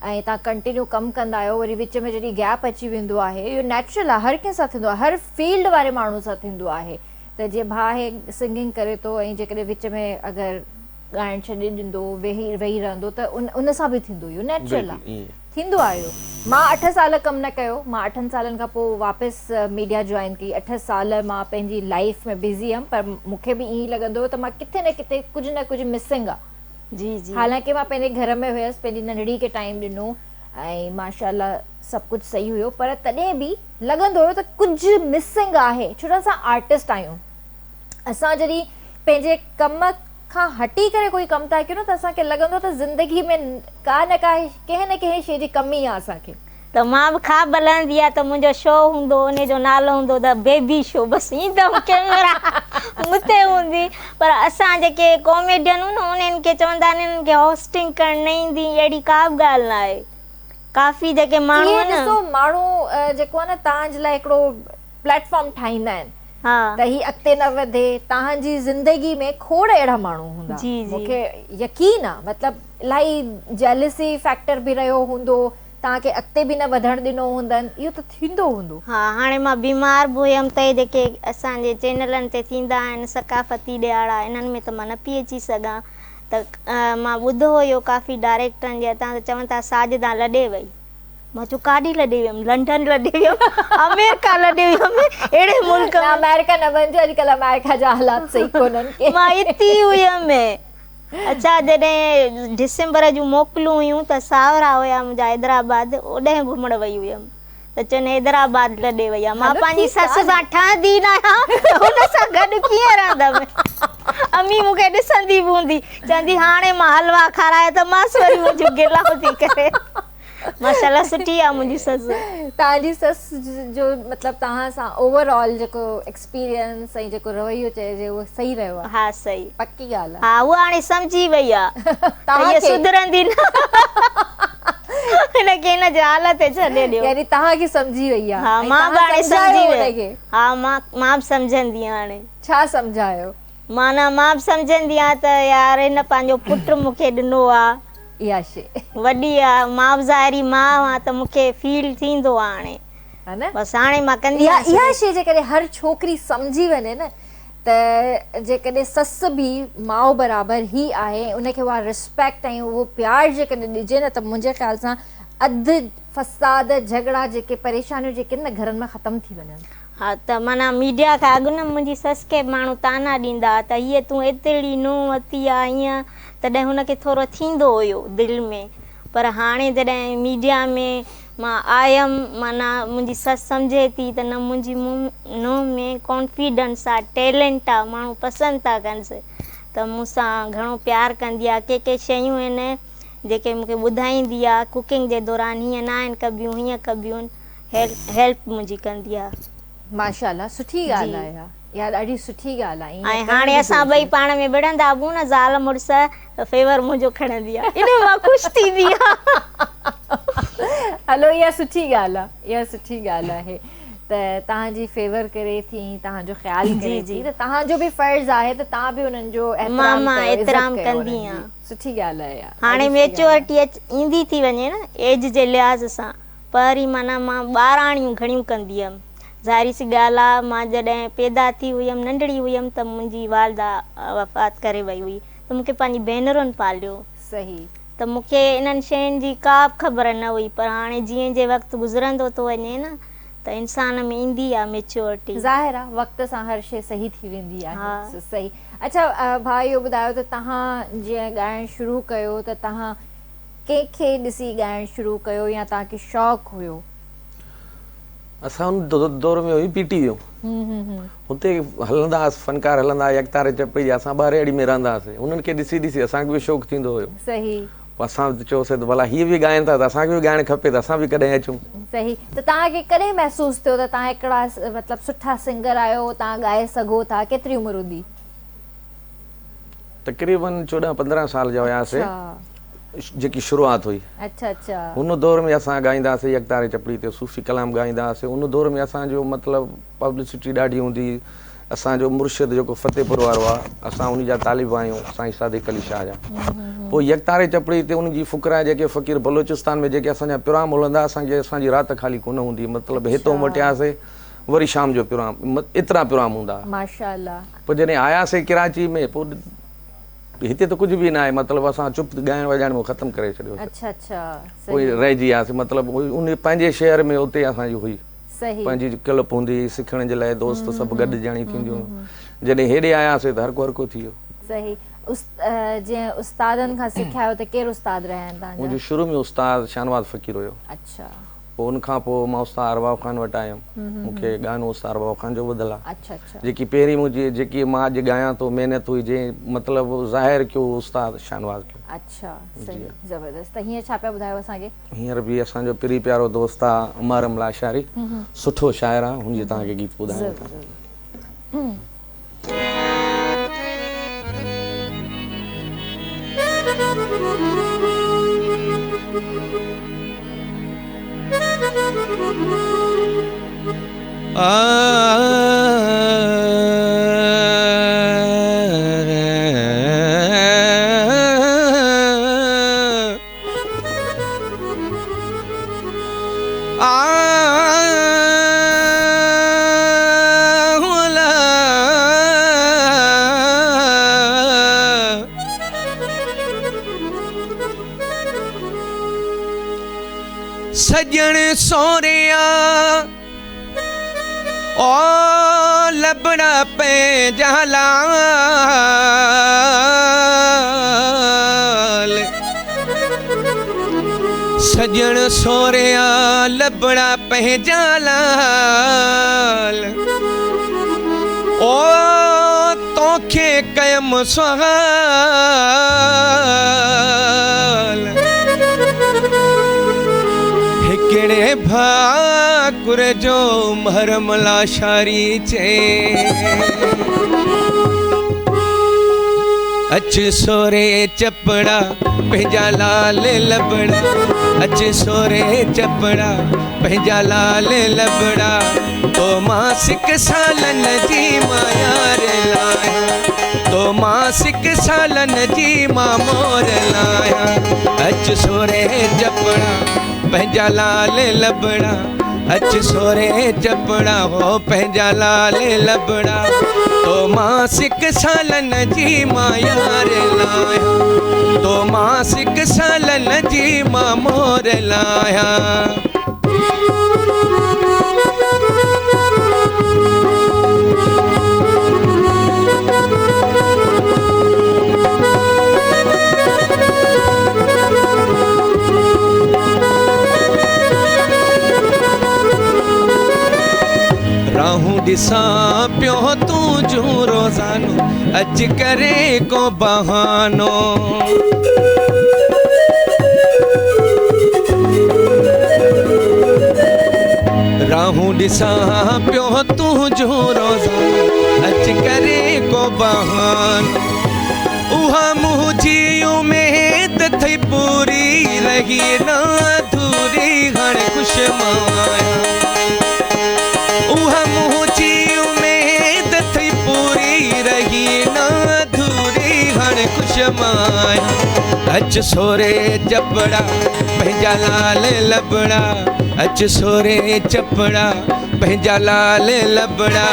C: ऐं तव्हां कंटिन्यू कमु कंदा आहियो, वरी विच में जॾहिं गैप अची वेंदो आहे, इहो नेचुरल आहे, हर कंहिं सां थींदो आहे, हर फील्ड वारे माण्हू सां थींदो आहे। त जीअं भाउ सिंगिंग करे थो ऐं जेकॾहिं विच में अगरि ॻाइणु छॾे ॾींदो, वेही रहंदो, त उन सां बि थींदो, इहो नेचुरल आहे, थींदो आहे इहो। मां 8 साल कमु न कयो, मां 8 सालनि खां पोइ वापसि मीडिया जॉइन कई। 8 साल मां पंहिंजी लाइफ में बिज़ी हुअमि, पर मूंखे बि ईअं लॻंदो हुओ त मां किथे न किथे कुझु न कुझु मिसिंग आहे। जी जी। हालांकि मां पंहिंजे घर में हुयसि, पंहिंजी नंढड़ी खे टाइम ॾिनो ऐं माशाल्लाह सभु कुझु सही हुयो, पर तॾहिं बि लॻंदो हुयो त कुझु मिसिंग आहे। छो त असां आर्टिस्ट आहियूं, असां जॾहिं पंहिंजे कम
A: खां हटी करे कोई कमु था कयूं न त असांखे लॻंदो त ज़िंदगी में का न कंहिं न कंहिं शइ जी कमी आहे असांखे।
C: त मां बि ख़्वाब हलंदी आहे त मुंहिंजो शो हूंदो, उन जो नालो हूंदो त बेबी शो, बसि ईंदमि कैमरा मूंते हूंदी। पर असां जेके कॉमेडियन न उन्हनि खे चवंदा आहिनि इन्हनि खे होस्टिंग करणु न ईंदी, अहिड़ी का बि ॻाल्हि न आहे। काफ़ी जेके माण्हू
A: इहे
C: आहिनि
A: ॾिसो माण्हू जेको आहे न तव्हांजे लाइ हिकिड़ो प्लेटफॉर्म ठाहींदा आहिनि
C: हा
A: त ही अॻिते न वधे, तव्हांजी ज़िंदगी में खोड़ अहिड़ा माण्हू हूंदा।
C: जी, जी।
A: मूंखे यकीन आहे, मतिलबु इलाही जेलसी फैक्टर बि रहियो हूंदो, तव्हांखे अॻिते बि न वधण ॾिनो हूंदनि, इहो त थींदो हूंदो।
C: हा, हाणे मां बीमार बि हुयमि त जेके असांजे चैनलनि ते थींदा आहिनि सकाफ़ती ॾियारा, इन्हनि में त मां न पई अची सघां। त मां ॿुधो हुयो काफ़ी डायरेक्टरनि जे हथां त चवनि था साजिदा लॾे वई। मां चयो काॾे लॾे वियमि? लंडन लॾे वियमि, अमेरिका लॾे वियमि, अहिड़े मुल्क में।
A: अमेरिका न वञिजो, अॼुकल्ह अमेरिका जा हालात सही कोन्हनि।
C: मां हिते ई हुयमि। अच्छा, जॾहिं डिसंबर जूं मोकिलूं हुयूं त सावरा हुया मुंहिंजा हैदराबाद, ओॾे घुमण वई हुयमि त चवनि हैदराबाद लॾे वई आहे। मां पंहिंजी ससु सां ठहंदी न आहियां त हुन सां गॾु कीअं रहंदमि? अम्मी मूंखे ॾिसंदी बि हूंदी, चवंदी हाणे मां हलवा खाराए त मां वरी मुंहिंजो गिलाउ थी करे। माशाल्लाह सुठी आहे मुंहिंजी ससु।
A: तव्हांजी ससु जो मतिलबु तव्हां सां ओवरऑल जेको एक्सपीरियंस ऐं जेको रवैयो चइजे उहो सही रहियो आहे?
C: हा सही,
A: पक्की ॻाल्हि आहे।
C: हा उहा हाणे सम्झी वई आहे त हीअ सुधरंदी न, हिनखे हिन जे हालत ते छॾे ॾियो।
A: यानी तव्हांखे सम्झी वई आहे?
C: हा, मां बि हाणे सम्झी वई। हा, मां बि सम्झंदी आहियां हाणे।
A: छा सम्झायो?
C: माना मां बि सम्झंदी आहियां त यार हिन पंहिंजो पुटु मूंखे ॾिनो आहे,
A: इहा शइ
C: वॾी आहे, मां बि ज़ाहिरी माउ आहे त मूंखे फील थींदो आहे हाणे,
A: है न?
C: बसि हाणे मां कंदी
A: इहा
C: आहियां।
A: शइ जेकॾहिं हर छोकिरी सम्झी वञे न त जेकॾहिं ससु बि माउ बराबरि ई आहे, उनखे उहा रिस्पेक्ट ऐं उहो प्यारु जेकॾहिं ॾिजे न त मुंहिंजे ख़्याल सां अधु फसाद झगड़ा जेके परेशानियूं जेके न घरनि में ख़तमु थी वञनि।
C: हा, त माना मीडिया खां अॻु न मुंहिंजी ससु खे माण्हू ताना ॾींदा त हीअ तूं एतिरी नूंहुं वरिती आहे हीअं, तॾहिं हुनखे थोरो थींदो हुयो दिलि में। पर हाणे जॾहिं मीडिया में मां आयमि, माना मुंहिंजी ससु सम्झे थी त न मुंहिंजी नूंहुं में कॉन्फिडेंस आहे, टैलेंट आहे, माण्हू पसंदि था कनिसि, त मूंसां घणो प्यारु कंदी आहे। के शयूं आहिनि जेके मूंखे ॿुधाईंदी आहे कुकिंग जे दौरान, हीअं न आहिनि कबियूं हीअं कबियूं, हेल्प मुंहिंजी कंदी आहे।
A: माशाल्लाह, सुठी ॻाल्हि आहे यार, ॾाढी सुठी ॻाल्हि आहे।
C: ऐं हाणे असां ॿई पाण में विढ़ंदा बि न ज़ाल मुड़ुस त फेवर मुंहिंजो खणंदी आहे, इन मां ख़ुशि थींदी आहे।
A: हलो, इहा सुठी ॻाल्हि आहे, इहा सुठी ॻाल्हि आहे त तव्हांजी फेवर करे थी, तव्हांजो ख़्यालु करे थी, त तव्हांजो बि फर्ज़ आहे त तव्हां बि उन्हनि जो
C: एतिराम कंदी आहियां।
A: सुठी ॻाल्हि आहे यार।
C: हाणे मेच्योरिटी ईंदी थी वञे न एज जे लिहाज़ सां, पहिरीं माना मां ॿाराणियूं घणियूं कंदी हुयमि। ज़ाहिरी सी ॻाल्हि आहे, मां जॾहिं पैदा थी हुयमि, नंढड़ी हुयमि त मुंहिंजी वालदा वफ़ात करे वई हुई, त मूंखे पंहिंजी भेनरुनि पालियो।
A: सही।
C: त मूंखे इन्हनि शयुनि जी का बि ख़बर न हुई, पर हाणे जीअं जे वक़्तु गुज़रंदो थो वञे न त इंसान में ईंदी आहे मेच्योरिटी।
A: ज़ाहिर आहे वक़्त सां हर शइ सही थी वेंदी आहे। सही। अच्छा भाउ, इहो ॿुधायो त तव्हां जीअं ॻाइणु शुरू कयो त तव्हां कंहिंखे ॾिसी ॻाइणु शुरू कयो या तव्हांखे शौक़ु हुयो?
B: असां हुन दौर में हुई पीटीवियूं, हुते हलंदा हुआसीं, फनकार हलंदा हुआ, यकतारे चपड़ी जा, असां ॿारहेड़ी में रहंदा हुआसीं, उन्हनि खे ॾिसी ॾिसी असांखे बि शौक़ु थींदो हुयो।
A: सही।
B: पोइ असां चयोसीं त भला हीअ बि ॻाइनि था त असांखे बि ॻाइणु खपे त असां बि कॾहिं अचूं।
A: सही। त तव्हांखे कॾहिं महसूसु थियो त तव्हां हिकिड़ा मतिलबु सुठा सिंगर आहियो, तव्हां ॻाए सघो था? केतिरी उमिरि हूंदी?
B: तक़रीबन 14-15 साल जा हुयासीं जेकी शुरूआत हुई।
A: अच्छा अच्छा।
B: हुन दौर में असां ॻाईंदासीं यकतारे चपड़ी ते, सूफ़ी कलाम ॻाईंदा हुआसीं। उन दौर में असांजो मतिलबु पब्लिसिटी ॾाढी हूंदी। असांजो मुर्शिद जेको फतेहपुर वारो आहे, असां उन जा तालिब आहियूं, साईं सादिक अली शाह जा। पोइ यकतारे चपड़ी ते उनजी फ़ुकरा जेके फ़क़ीर बलोचिस्तान में जेके असांजा प्रोग्राम हलंदा, असांखे असांजी राति ख़ाली कोन हूंदी, मतिलबु हितो मटियासीं वरी शाम जो प्रोग्राम, एतिरा प्रोग्राम हूंदा।
A: माशाअल्लाह।
B: पोइ जॾहिं आयासीं कराची में, पोइ हिते त कुझु बि न आहे, मतिलबु असां चुप ॻाइण वॼाइण में ख़तमु करे छॾियो।
A: अच्छा अच्छा।
B: पोइ रहिजी वियासीं, मतिलबु उन पंहिंजे शहर में उते असांजी हुई पंहिंजी क्लब हूंदी सिखण जे लाइ, दोस्त सभु गॾु ॼणी थींदियूं। जॾहिं हेॾे आयासीं त हर को थी वियो।
A: सही। जीअं उस्तादनि खां सिखिया आहियो त केरु उस्ताद रहिया आहिनि तव्हांजा?
B: मुंहिंजो शुरू में उस्ताद शाहनवाज़ फ़क़ीर हुयो।
A: अच्छा।
B: पोइ उनखां पोइ मां उस्ताद अरबाब ख़ान वटि आयुमि मूंखे गानो उस्ताद अरबाब ख़ान जो ॿुधल आहे
A: अच्छा अच्छा
B: जेकी पहिरीं मुंहिंजी जेकी मां अॼु ॻायां थो महिनत हुई जंहिं मतिलबु ज़ाहिर कयो उस्ताद शाहनवाज़ कयो
A: अच्छा सही ज़बरदस्त त हीअं छा पिया ॿुधायो असांखे
B: हींअर बि असांजो पिरी प्यारो दोस्त आहे उमर अमला शारी सुठो शाइर आहे हुनजी तव्हांखे गीत ॿुधायां थो
D: सजण सोरिया ओ लबड़ा पंहिंजा लाल सजण सोरिया लबड़ा पंहिंजा लाल ओ तोखे कयम सवाल हिकिड़े भाकुर जो मरमला शारी चे अच सोरे चपड़ा पंहिंजा लाल लबड़ा अच सोरे चपड़ा पंहिंजा लाल लबड़ा तो मां सिक सालन जी माया रे लाया तो मां सिक सालन जी मां मोर लाया अच सोरे चपड़ा पंहिंजा लाल लबड़ा अच सोरे चपड़ा हो पंहिंजा लाल लबड़ा तो मां सिक सालन जी माया रे लाया तो मां सिक सालन जी मां मोर लाया राहूं ॾिसां पियो तूं जो रोज़ानो अज करे को बहानो राहूं ॾिसां पियो तूं जो रोज़ानो अज करे को बहानो उहा मुंहिंजी उमेद थई पूरी रही न अधूरी हाणे ख़ुशि मां आहियां उहा मुंहिंजी उमेद थी पूरी रही न अधूरी हाणे ख़ुशि मां आहियां अच सोरे चपड़ा पंहिंजा लाल लबड़ा अच सोरे चपड़ा पंहिंजा लाल लबड़ा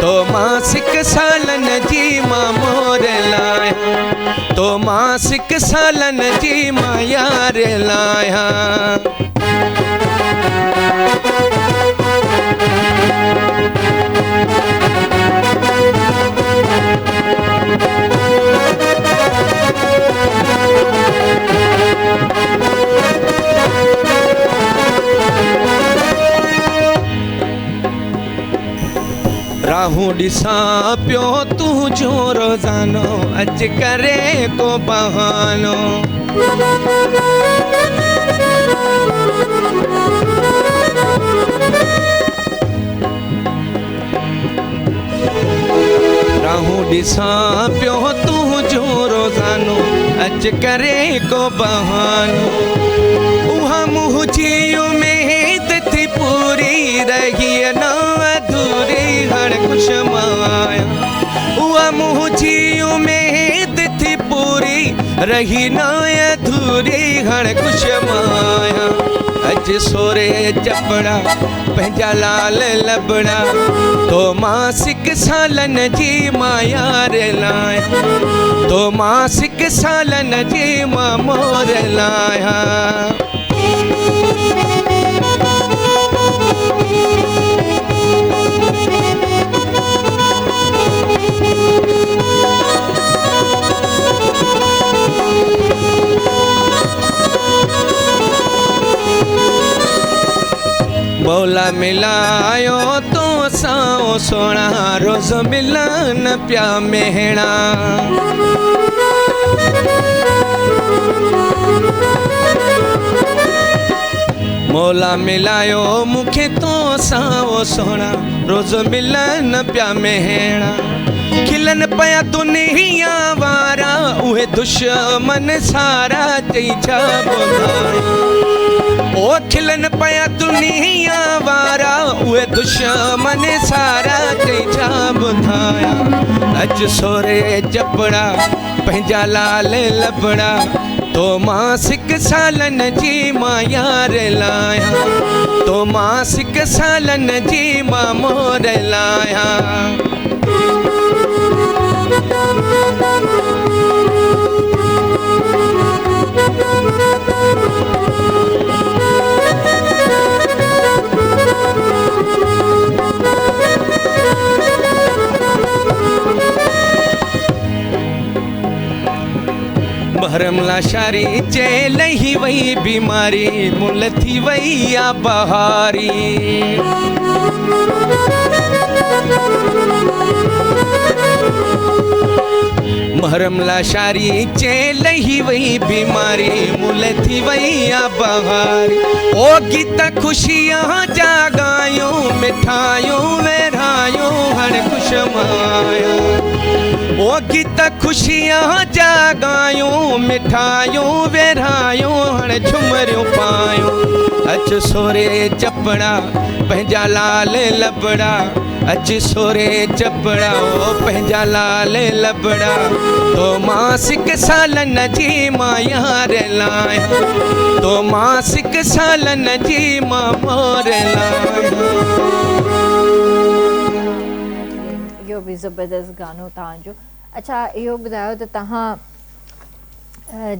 D: तो मां सिक सालन जी मां मोर लाया तो मां सिक सालन जी मां यार लाया राहूं ॾिसां पियो तूं जो रोज़ानो अच करे को बहानो राहूं ॾिसां पियो तूं जो रोज़ानो अच करे को बहानो उहा मुंहिंजी उमेद थी पूरी रही न अधूरी हाणे ख़ुशि मां आहियां उहा मुंहिंजी उमेद थी पूरी रही न अधूरी हाणे ख़ुशि मां आहियां अच सोरे चपड़ा पंहिंजा लाल लबड़ा तो मां सिक सालन जी मां यार लाया तो मां सिक सालन जी मां मोर लाया मौला मिलायो तो साओ सोना रोज मिलन प्या मेहणा मौला मिलायो मुखे तो साओ सोना रोज मिलन प्या मेहणा खिलन पया दुनिया वारा उहे दुश्मन सारा चई छा ॿुधाया ओ खिलन पया दुनिया वारा उहे दुश्मन सारा चई छा ॿुधाया अज सोरे जपड़ा पंहिंजा लाल लबड़ा तो मां सिक सालन जी मां यार लाया तो मां सिक सालन जी मां मोर लाया भरम लाशारी चेल ही वही बीमारी मुल थी वही या बहारी भरम लाशारी चेल ही वही बीमारी मुल थी वही या बहारी ओ गीत खुशियां जागायूं मिठायूं वेरायूं हर खुश माया ओ गीत खुशियां जागायूं मिठायूं वेरायूं हण झुमरियूं पायूं अच सोरे चपड़ा पंहिंजा लाल लबड़ा अच सोरे चपड़ा ओ पंहिंजा लाल लबड़ा तो मां सिक सालन जी मां यार लाया तो मां सिक सालन जी मां मोर लाया
A: इहो बि ज़बरदस्त गानो तव्हांजो अच्छा इहो ॿुधायो त तव्हां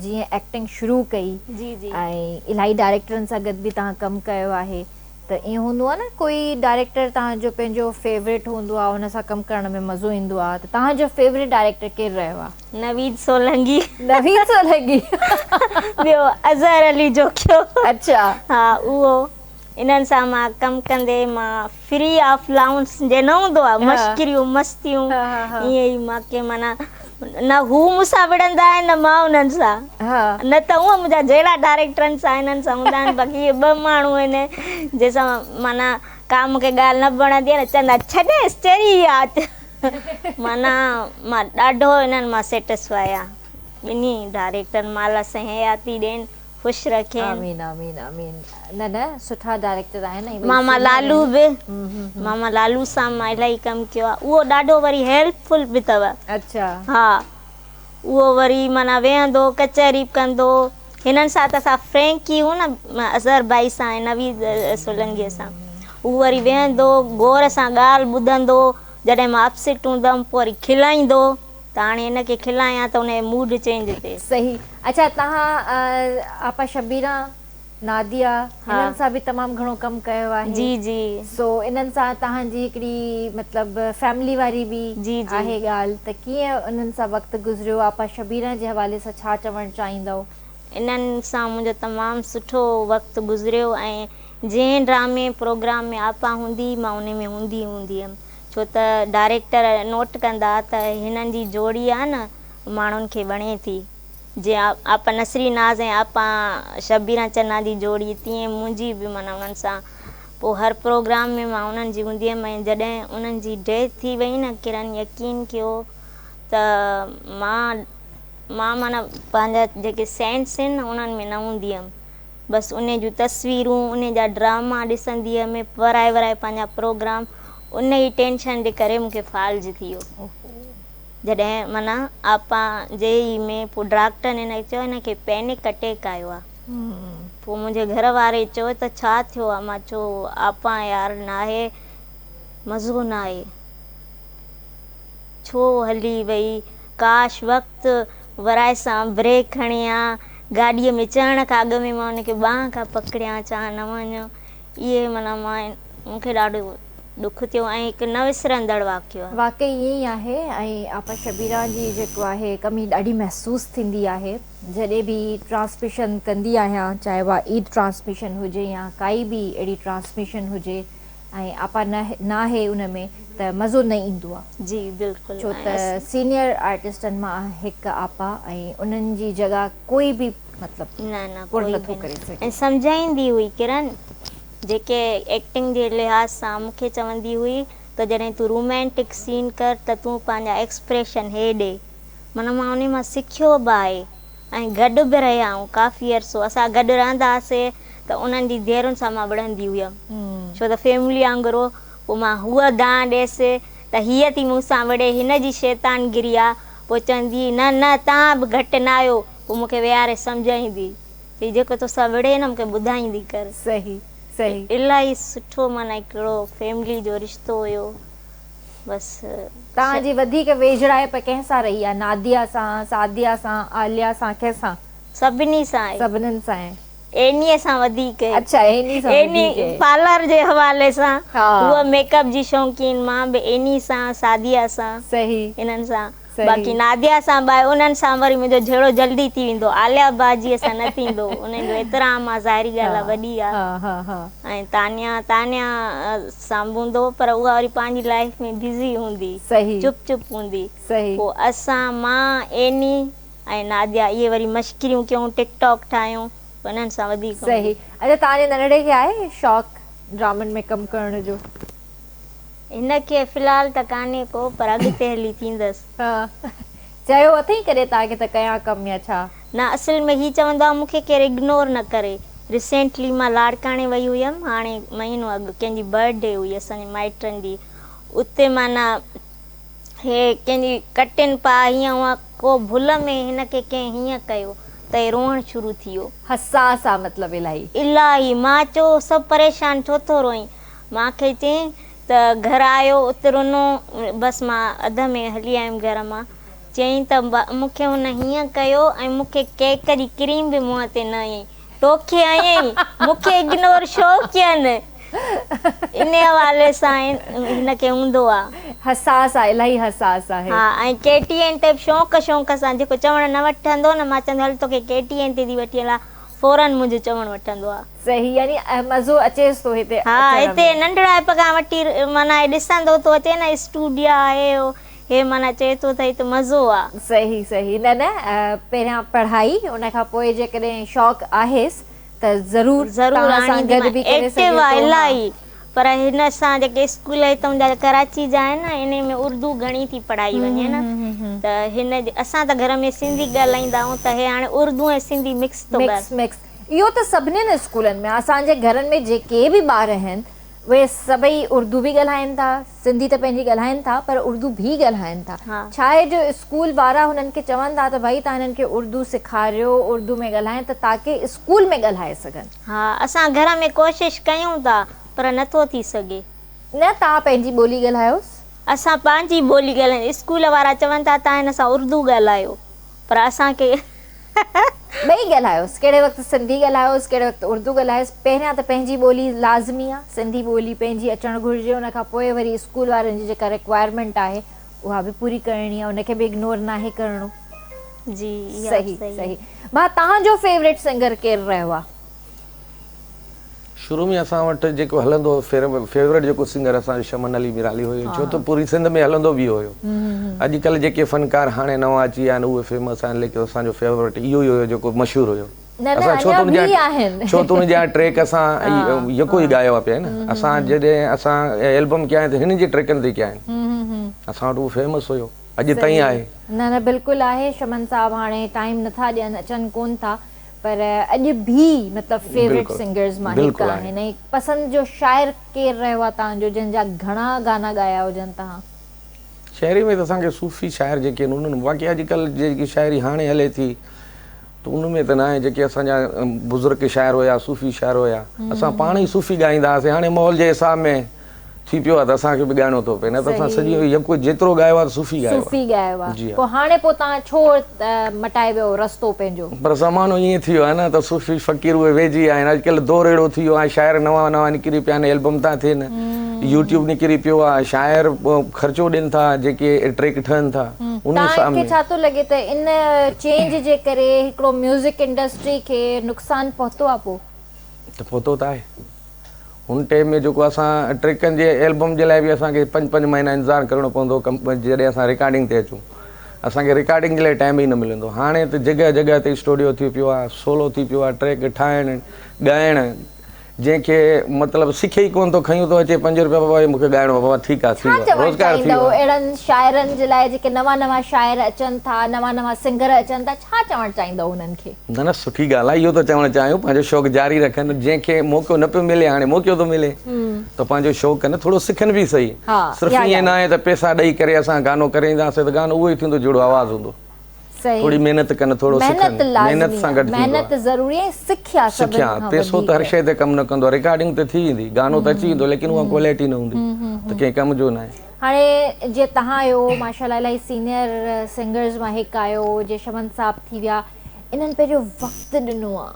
A: जीअं एक्टिंग शुरू कई
C: जी जी
A: ऐं इलाही डायरेक्टरनि सां गॾु बि तव्हां कमु कयो आहे त ईअं हूंदो आहे न कोई डायरेक्टर तव्हांजो पंहिंजो फेवरेट हूंदो आहे हुन सां कमु करण में मज़ो ईंदो आहे त तव्हांजो फेवरेट डायरेक्टर केरु रहियो आहे
C: नवीद सोलंकी
A: नवीद सोलंकी
C: ॿियो अज़हर अली जोखियो
A: अच्छा
C: हा उहो इन्हनि सां मां कमु कंदे मां फ्री ऑफ लाउंस जे न हूंदो आहे मश्किरियूं मस्तियूं ईअं ई मूंखे माना न हू मूंसां विढ़ंदा आहिनि न मां उन्हनि सां न त उहो मुंहिंजा जहिड़ा डायरेक्टरनि सां इन्हनि सां हूंदा आहिनि बाक़ी इहे ॿ माण्हू आहिनि जंहिंसां माना का मूंखे ॻाल्हि न वणंदी आहे न चवंदा छॾे चरी यादि माना मां ॾाढो इन्हनि मां सेटिस्फाई आहियां ॿिन्ही डायरेक्टर माला से हयाती ॾियनि ख़ुशि रखे
A: आमीन आमीन आमीन न न सुठा डायरेक्टर आहिनि
C: मामा लालू बि मामा लालू सां मां इलाही कमु कयो आहे उहो ॾाढो वरी हेल्पफुल बि अथव
A: अच्छा
C: हा उहो वरी माना वेहंदो कचहरी कंदो हिननि सां त असां फ्रैंकी हूं न अज़हर भाई सां ऐं नवीद सोलंकीअ सां उहो वरी वेहंदो गौर सां ॻाल्हि ॿुधंदो जॾहिं मां अपसेट हूंदमि पोइ वरी खिलाईंदो त हाणे हिनखे खिलायां त हुनजो मूड चेंज थिए
A: सही अच्छा तव्हां आपा शबीरा नादिया हिननि सां बि तमामु घणो कमु कयो आहे
C: जी जी
A: सो इन्हनि सां तव्हांजी हिकिड़ी मतिलबु फैमिली वारी बि
C: जी
A: आहे ॻाल्हि त कीअं उन्हनि सां वक़्तु गुज़रियो आपा शबीरा जे हवाले सां छा चवणु चाहींदव
C: इन्हनि सां मुंहिंजो तमामु सुठो वक़्तु गुज़रियो ऐं जंहिं ड्रामे प्रोग्राम में आपा हूंदी मां उन में हूंदी हुयमि छो त डायरेक्टर नोट कंदा त हिननि जी जोड़ी आहे न माण्हुनि खे वणे थी जीअं आपा नसरी नाज़ ऐं आपा शबीरा चन्ना जी जोड़ी तीअं मुंहिंजी बि माना उन्हनि सां पोइ हर प्रोग्राम में मां उन्हनि जी हूंदी हुयमि ऐं जॾहिं उन्हनि जी डेथ थी वई न किरन यकीन कयो त मां माना पंहिंजा जेके सेंट्स आहिनि न उन्हनि में न हूंदी हुयमि बसि उन जूं तस्वीरूं उन जा ड्रामा ॾिसंदी हुयमि वराए वराए पंहिंजा प्रोग्राम उन ई टेंशन जे करे मूंखे फाल्ज थी वियो जॾहिं माना आपा जे ई में पोइ डॉक्टर हिन चयो हिनखे पैनिक अटैक आयो आहे पोइ मुंहिंजे घर वारे चयो त छा थियो आहे मां चयो आपा यार न आहे मज़ो न आहे छो हली वई काश वक़्तु वराए सां ब्रेक खणी आ गाॾीअ में चढ़ण खां अॻु में मां हुनखे ॿांह खां पकड़ियां चां न वञो इहे माना मूंखे ॾाढो दुख थियो ऐं हिकु न विसरंदड़ वाक़ियो आहे।
A: वाकई ईअं ई आहे। ऐं आपा शबीरा जी जेको आहे कमी ॾाढी महसूसु थींदी आहे जॾहिं बि ट्रांसमिशन कंदी आहियां, चाहे उहा ईद ट्रांसमिशन हुजे या काई बि अहिड़ी ट्रांसमिशन हुजे, ऐं आपा न आहे उन में त मज़ो न ईंदो आहे।
C: जी बिल्कुलु।
A: छो त सीनियर आर्टिस्टनि मां हिकु आपा ऐं उन्हनि जी जॻह कोई बि मतिलबु
C: न
A: पुर
C: कोई
A: नथो
C: बि
A: करे
C: न।
A: सघे।
C: ऐं सम्झाईंदी हुई किरण, जेके एक्टिंग जे लिहाज़ सां मूंखे चवंदी हुई त जॾहिं तूं रोमेंटिक सीन कर त तूं पंहिंजा एक्सप्रेशन हे ॾे, माना मां उन मां सिखियो बि आहे। ऐं गॾु बि रहिया आहियूं काफ़ी अरसो, असां गॾु रहंदा हुआसीं त उन्हनि जी धीअरुनि सां मां विढ़ंदी हुयमि, छो त फैमिली वांगुरु। पोइ मां हूअ दां ॾियसि त हीअ थी मूंसां विढ़े, हिन जी शैतानगिरी आहे। पोइ चवंदी न न तव्हां बि घटि न आहियो। पोइ मूंखे विहारे सम्झाईंदी, चई जेको तोसां विढ़े न मूंखे ॿुधाईंदी कर।
A: सही सही।
C: इलाही सुठो माना हिकिड़ो फैमिली जो रिश्तो हुयो। बसि
A: तव्हांजी वधीक वेझड़ाइप कंहिंसां रही आहे? नादिया सां, सादिया सां, आलिया सां, कंहिंसां?
C: सभिनी सां आहे।
A: सभिनीनि सां आहे।
C: एनीअ सां वधीक आहे।
A: अच्छा, एनी सां
C: एनी
A: वधीक आहे।
C: पार्लर जे हवाले सां।
A: हा।
C: उहा मेकअप जी शौक़ीन, मां बि एनी सां, सादिया सां,
A: सही
C: इन्हनि सां।
A: सही।
C: बाक़ी नादिया सां बि आहे, उन्हनि सां वरी मुंहिंजो झेड़ो जल्दी थी वेंदो। आलिया बाजीअ सां न थींदो, उन्हनि जो एतिराम आहे, ज़ाहिरी ॻाल्हि आहे, वॾी आहे।
A: हा हा हा।
C: ऐं तानिया सां हूंदो, पर उहा वरी पंहिंजी लाइफ में बिज़ी हूंदी,
A: सही
C: चुप चुप हूंदी।
A: सही।
C: पोइ असां, मां, एनी ऐं नादिया, इहे वरी मश्किरियूं कयूं, टिकटॉक ठाहियूं, उन्हनि सां वधीक।
A: सही। अच्छा, तव्हांजे नंढड़े खे आहे शौक़ु ड्रामनि में कमु करण जो?
C: हिनखे फ़िलहाल त कान्हे को, पर अॻिते हली थींदसि।
A: हा, चयो अथई कॾहिं तव्हांखे त कयां कमु या छा?
C: न, असल में हीअ चवंदो आहे मूंखे केरु इग्नोर न करे। रिसेंटली मां लाड़काणे वई हुयमि, हाणे महीनो अॻु कंहिंजी बर्थडे हुई असांजे माइटनि जी। उते माना हे कंहिंजी कटिन पा हीअं हुअं, को भुल में हिनखे कंहिं हीअं कयो त हे रोअणु शुरू थी वियो।
A: हसास आहे मतिलबु इलाही?
C: इलाही। मां चयो सभु परेशान छो थो रोई? मूंखे चई त घर आयो, उते रुनो, बसि मां अध में हली आयमि घर मां। चई त मूंखे हुन हीअं कयो ऐं मूंखे केक जी क्रीम बि मुंहं ते न आई, तोखे आई, मूंखे इग्नोर छो कयनि? इन हवाले सां हिनखे हूंदो आहे।
A: हसास आहे, इलाही हसास आहे।
C: हा। ऐं KTN ते शौक़ सां जेको चवणु न वठंदो न, मां चवंदो हल तोखे KTN ते थी वठी हलां, फौरन मुंहिंजो चवणु वठंदो आहे।
A: सही, यानी मज़ो अचेसि थो हिते?
C: हा, हिते नंढड़ाइप खां वठी माना ॾिसंदो थो अचे न, स्टूडियो आहे हे, माना चए थो त हिते मज़ो आहे।
A: सही सही। न न, पहिरियां पढ़ाई, उन खां पोइ जेकॾहिं शौक़ु आहेसि त ज़रूरु गॾु बि करे सघे थो।
C: इलाही। पर हिन सां जेके स्कूल हितां जा कराची जा आहिनि न, इन में उर्दू घणी थी पढ़ाई वञे न, त हिन असां त घर में सिंधी ॻाल्हाईंदा आहियूं, त हे हाणे उर्दू ऐं सिंधी मिक्स थो
A: मिक्स। इहो त सभिनीनि स्कूलनि में, असांजे घरनि में जेके बि ॿार आहिनि उहे सभई उर्दू बि ॻाल्हाइनि था, सिंधी त पंहिंजी ॻाल्हाइनि था, पर उर्दू बि ॻाल्हाइनि था। छा आहे जो स्कूल वारा हुननि खे चवनि था त भई तव्हां हिननि खे उर्दू सेखारियो, उर्दू में ॻाल्हाइनि त ताकी स्कूल में ॻाल्हाए सघनि।
C: हा, असां घर में कोशिशि कयूं था, पर नथो थी सघे।
A: न, तव्हां पंहिंजी ॿोली ॻाल्हायोसि।
C: असां पंहिंजी ॿोली ॻाल्हायूं, स्कूल वारा चवनि था तव्हां हिन सां उर्दू ॻाल्हायो, पर असांखे
A: ॿई ॻाल्हायोसि, कहिड़े वक़्तु सिंधी ॻाल्हायोसि, कहिड़े वक़्तु उर्दू ॻाल्हायोसि। पहिरियां त पंहिंजी ॿोली लाज़मी आहे, सिंधी ॿोली पंहिंजी अचणु घुरिजे। उन खां पोइ वरी स्कूल वारनि जी जेका रिक्वायरमेंट आहे उहा बि पूरी करणी आहे, उनखे बि इग्नोर नाहे करिणो।
C: जी
A: सही सही। मां, तव्हांजो फेवरेट सिंगर केरु रहियो आहे?
B: शुरू में असां वटि जेको हलंदो फेवरेट जेको सिंगर असांजो शमन अली मिराली हुयो, छो त पूरी सिंध में हलंदो बि हुयो। अॼुकल्ह जेके फनकार हाणे नवां अची विया आहिनि उहे फेमस आहिनि, लेकिन असांजो फेवरेट इहो ई हुयो जेको मशहूरु हुयो। छो त उनजा ट्रैक असां यको ई गायो पिया आहिनि। असां जॾहिं असां एल्बम कया आहिनि त हिन जी ट्रैकनि ते कया आहिनि, असां वटि उहो फेमस हुयो, अॼु ताईं आहे।
A: न न, बिल्कुलु आहे। शमन साहिबु हाणे टाइम नथा ॾियनि, अचनि कोन था, पर अॼु बि मतिलबु फेवरेट सिंगर्स मां हिकु आहिनि। पसंदि जो शाइर केरु रहियो आहे तव्हांजो, जंहिंजा घणा गाना ॻाया हुजनि तव्हां?
B: शाइरी में त असांखे सूफ़ी शाइर जेके आहिनि उन्हनि, बाक़ी अॼुकल्ह जेकी शाइरी हाणे हले थी त उनमें त न आहे। जेके असांजा बुज़ुर्ग शाइर हुया, सूफ़ी शाइर हुया, असां पाण ई सूफ़ी ॻाईंदा हुआसीं। हाणे माहौल जे हिसाब में थी पियो आहे त असांखे बि ॻाइणो थो पए, न त असां सॼी यको जेतिरो ॻायो आहे सूफ़ी ॻायो
A: सूफ़ी ॻायो
B: जी
A: आहे।
B: हा।
A: पोइ हाणे पोइ तव्हां छो मटाए वियो रस्तो पंहिंजो?
B: पर ज़मानो ईअं थी वियो आहे न त सूफ़ी फ़क़ीर उहे वेझी विया आहिनि। अॼुकल्ह दौर अहिड़ो थी वियो आहे, शाइर नवां नवां निकिरी पिया आहिनि, एल्बम था थियनि, यूट्यूब निकिरी पियो आहे, शाइर ख़र्चो ॾियनि था, जेके ट्रैक ठहनि था। उन
A: तव्हांखे छा थो लॻे त इन चेंज जे करे हिकिड़ो म्यूज़िक इंडस्ट्री खे नुक़सानु पहुतो आहे? पोइ
B: त पहुतो त आहे। हुन टाइम में जेको असां ट्रैकनि जे एल्बम जे लाइ बि असांखे 5-5 महीना इंतज़ारु करिणो पवंदो, जॾहिं असां रिकॉर्डिंग ते अचूं असांखे रिकॉर्डिंग जे लाइ टाइम ई न मिलंदो। हाणे त जॻह जॻह ते स्टूडियो थी पियो आहे, सोलो थी पियो आहे, ट्रैक ठाहिणु ॻाइणु, जंहिंखे मतिलबु सिखे ई कोन थो, खयूं थो अचे 5 रुपया, बाबा मूंखे ॻाइणो आहे, बाबा ठीकु आहे, थी वियो, रोज़गार थी वियो।
A: अहिड़नि शाइरनि जे लाइ जेके नवां नवां शाइर अचनि था, नवां नवां सिंगर अचनि था, छा चवणु चाहींदव उन्हनि खे?
B: न सुठी ॻाल्हि आहे, इहो त चवणु चाहियूं पंहिंजो शौक़ु जारी रखनि। जंहिंखे मौक़ो न पियो मिले, हाणे मौक़ो थो मिले त पंहिंजो शौक़ु कनि, थोरो सिखनि बि सही। सिर्फ़ु ईअं न आहे त पैसा ॾेई करे असां गानो करे ईंदासीं त गानो उहो ई थींदो जहिड़ो आवाज़ु हूंदो। थोड़ी मेहनत कनि, थोरो सिखनि, मेहनत सां गॾु
A: मेहनत ज़रूरी आहे, सिखिया
B: पैसो त हर शइ ते कमु न कंदो, रिकॉर्डिंग त थी वेंदी, गानो त अची वेंदो, लेकिन उहा क्वालिटी न हूंदी त कंहिं कम जो न आहे।
A: हाणे जीअं तव्हां आहियो माशाल्लाह इलाही सीनियर सिंगर्स मां हिकु आहियो, जे शमन साहब थी विया, इन्हनि पंहिंजो वक़्तु ॾिनो आहे,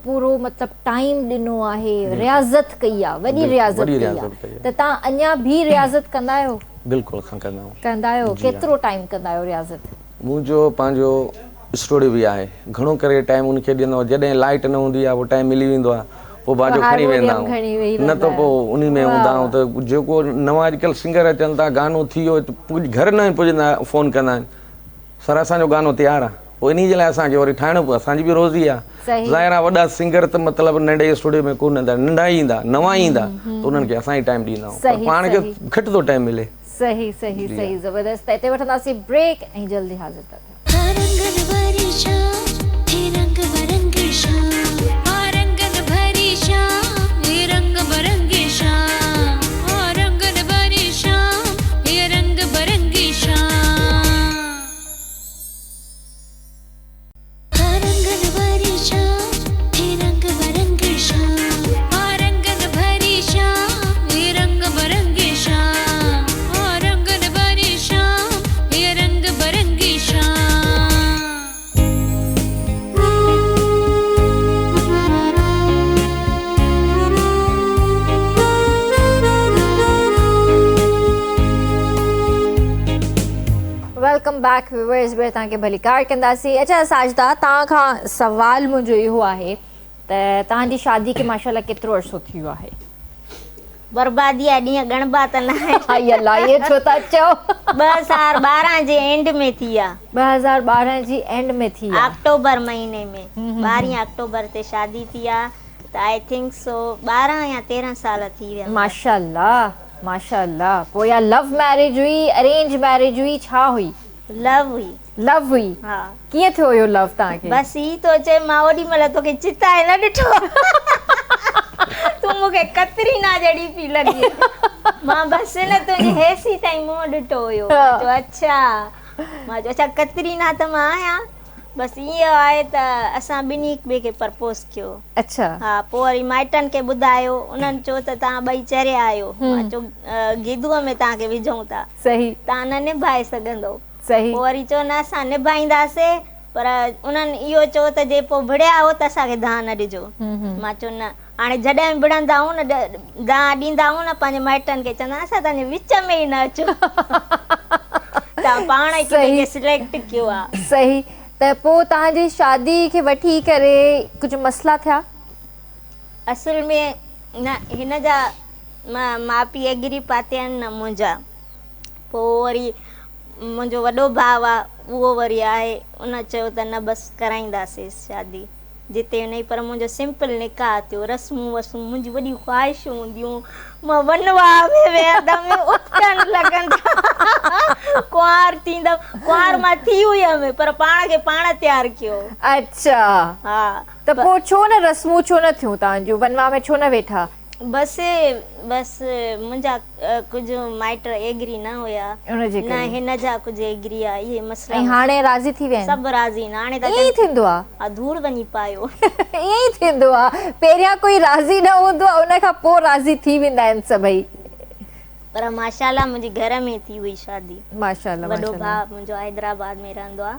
A: पूरो मतिलबु टाइम ॾिनो आहे, रियाज़त कई आहे, वॾी रियाज़त कई आहे, त तव्हां अञा बि रियाज़त कंदा आहियो?
B: बिल्कुलु असां कंदा
A: आहियो। केतिरो टाइम कंदा आहियो रियाज़त?
B: मुंहिंजो पंहिंजो स्टूडियो बि आहे, घणो करे टाइम उनखे ॾींदो, जॾहिं लाइट न हूंदी आहे, उहो टाइम मिली वेंदो आहे, पोइ बाजो खणी वेंदा आहियूं, न त पोइ उन में हूंदा आहियूं। त जेको नवां अॼुकल्ह सिंगर अचनि था, गानो थी वियो, घर न पुॼंदा, फ़ोन कंदा आहिनि, सर असांजो गानो तयारु आहे, पोइ इन जे लाइ असांखे वरी ठाहिणो पियो, असांजी बि रोज़ी आहे। ज़ाहिर आहे वॾा सिंगर त मतिलबु नंढे स्टूडियो में कोन ईंदा, नंढा ई ईंदा, नवां ई ईंदा, त उन्हनि खे असां ई टाइम ॾींदा आहियूं, पर पाण खे घटि थो टाइम मिले।
A: सही सही सही, ज़बरदस्त। हिते वठंदासीं ब्रेक ऐं जल्दी हाज़िर था वेलकम बैक व्यूअर्स, बेर तव्हांखे भली कार कंदासीं। अच्छा साजिदा, तव्हां खां सवाल मुंहिंजो इहो आहे त तव्हांजी शादी खे माशाल्लाह केतिरो अर्सो थी वियो आहे?
C: बर्बादी आहे, ॾींहं ॻणबा त न आहे।
A: हाय अल्लाह, ये छो था चओ?
C: 2012 जे एंड में थी आहे।
A: 2012 जी एंड में थी आहे,
C: अक्टूबर महीने में, 12 अक्टूबर ते शादी थी आहे, त आई थिंक सो 12 या 13 साल थी विया।
A: माशाल्लाह माशाल्लाह। पोइ या लव मैरिज हुई, अरेंज मैरिज हुई, छा हुई?
C: लव हुई।
A: लव हुई?
C: हा।
A: कीअं थियो हुयो लव तव्हांखे?
C: बस ई तो चए, मां ओॾी महिल तोखे चिताए न ॾिठो, तूं मूंखे कतरीना जहिड़ी पई लॻी, मां बसि न तुंहिंजी हेसी ताईं मुंहुं ॾिठो हुयो। अच्छा, मां चयो अच्छा कतरीना त मां आहियां। बसि ईअं आहे त असां ॿिन्ही ॿिए खे प्रपोज़ कयो।
A: अच्छा।
C: हा, पोइ वरी माइटनि खे ॿुधायो, उन्हनि चयो त तव्हां ॿई चरिया आहियो। मां चयो गिदूअ में तव्हांखे विझूं था,
A: सही,
C: तव्हां न निभाए सघंदो।
A: सही।
C: पोइ वरी चयो न असां निभाईंदासीं, पर उन्हनि इहो चयो त जे पोइ भिड़िया हो त असांखे दाह न ॾिजो। मां चयो न, हाणे जॾहिं बि भिड़ंदा आहियूं न, दाह ॾींदा आहियूं न, पंहिंजे माइटनि खे चवंदा असां तव्हांजे विच में ई न अचो, तव्हां पाण ई कंहिंखे सिलेक्ट कयो आहे।
A: सही। त पोइ तव्हांजी शादी खे वठी करे कुझु मसला थिया?
C: असल में न, हिन जा माउ पीउ एग्री पाते आहिनि न मुंहिंजा। पोइ वरी मुंहिंजो वॾो भाउ आहे, उहो वरी आहे, उन चयो त न बसि कराईंदासीं शादी जिते नहीं, पर मुंहिंजो सिंपल निकाह थियो। रस्मूं वस्मूं मुंहिंजी वॾी ख़्वाहिशूं हूंदियूं, मां वनवा में वेहंदमि, उठनि लॻंदा, कुंवार थींदमि। कुंवार मां थी हुयमि, पर पाण खे पाण तयारु कयो।
A: अच्छा। हा, त पोइ छो न रस्मूं छो न थियूं तव्हांजूं? वनवा में छो न वेठा? बसि मुंहिंजा कुझु माइट एग्री न हुया, न हिन जा कुझु एग्री आहे, इहे मसला। ऐं हाणे राज़ी थी विया? सभु राज़ी न, हाणे त ईअं थींदो आहे, धूड़ वञी पायो। ईअं ई थींदो आहे, पहिरियां कोई राज़ी न हूंदो आहे, उन खां पोइ राज़ी थी वेंदा आहिनि सभई।
C: पर माशाल्लाह मुंहिंजे घर में थी हुई शादी।
A: माशाल्लाह
C: वॾो
A: माशाल्लाह।
C: भाउ मुंहिंजो हैदराबाद में रहंदो आहे,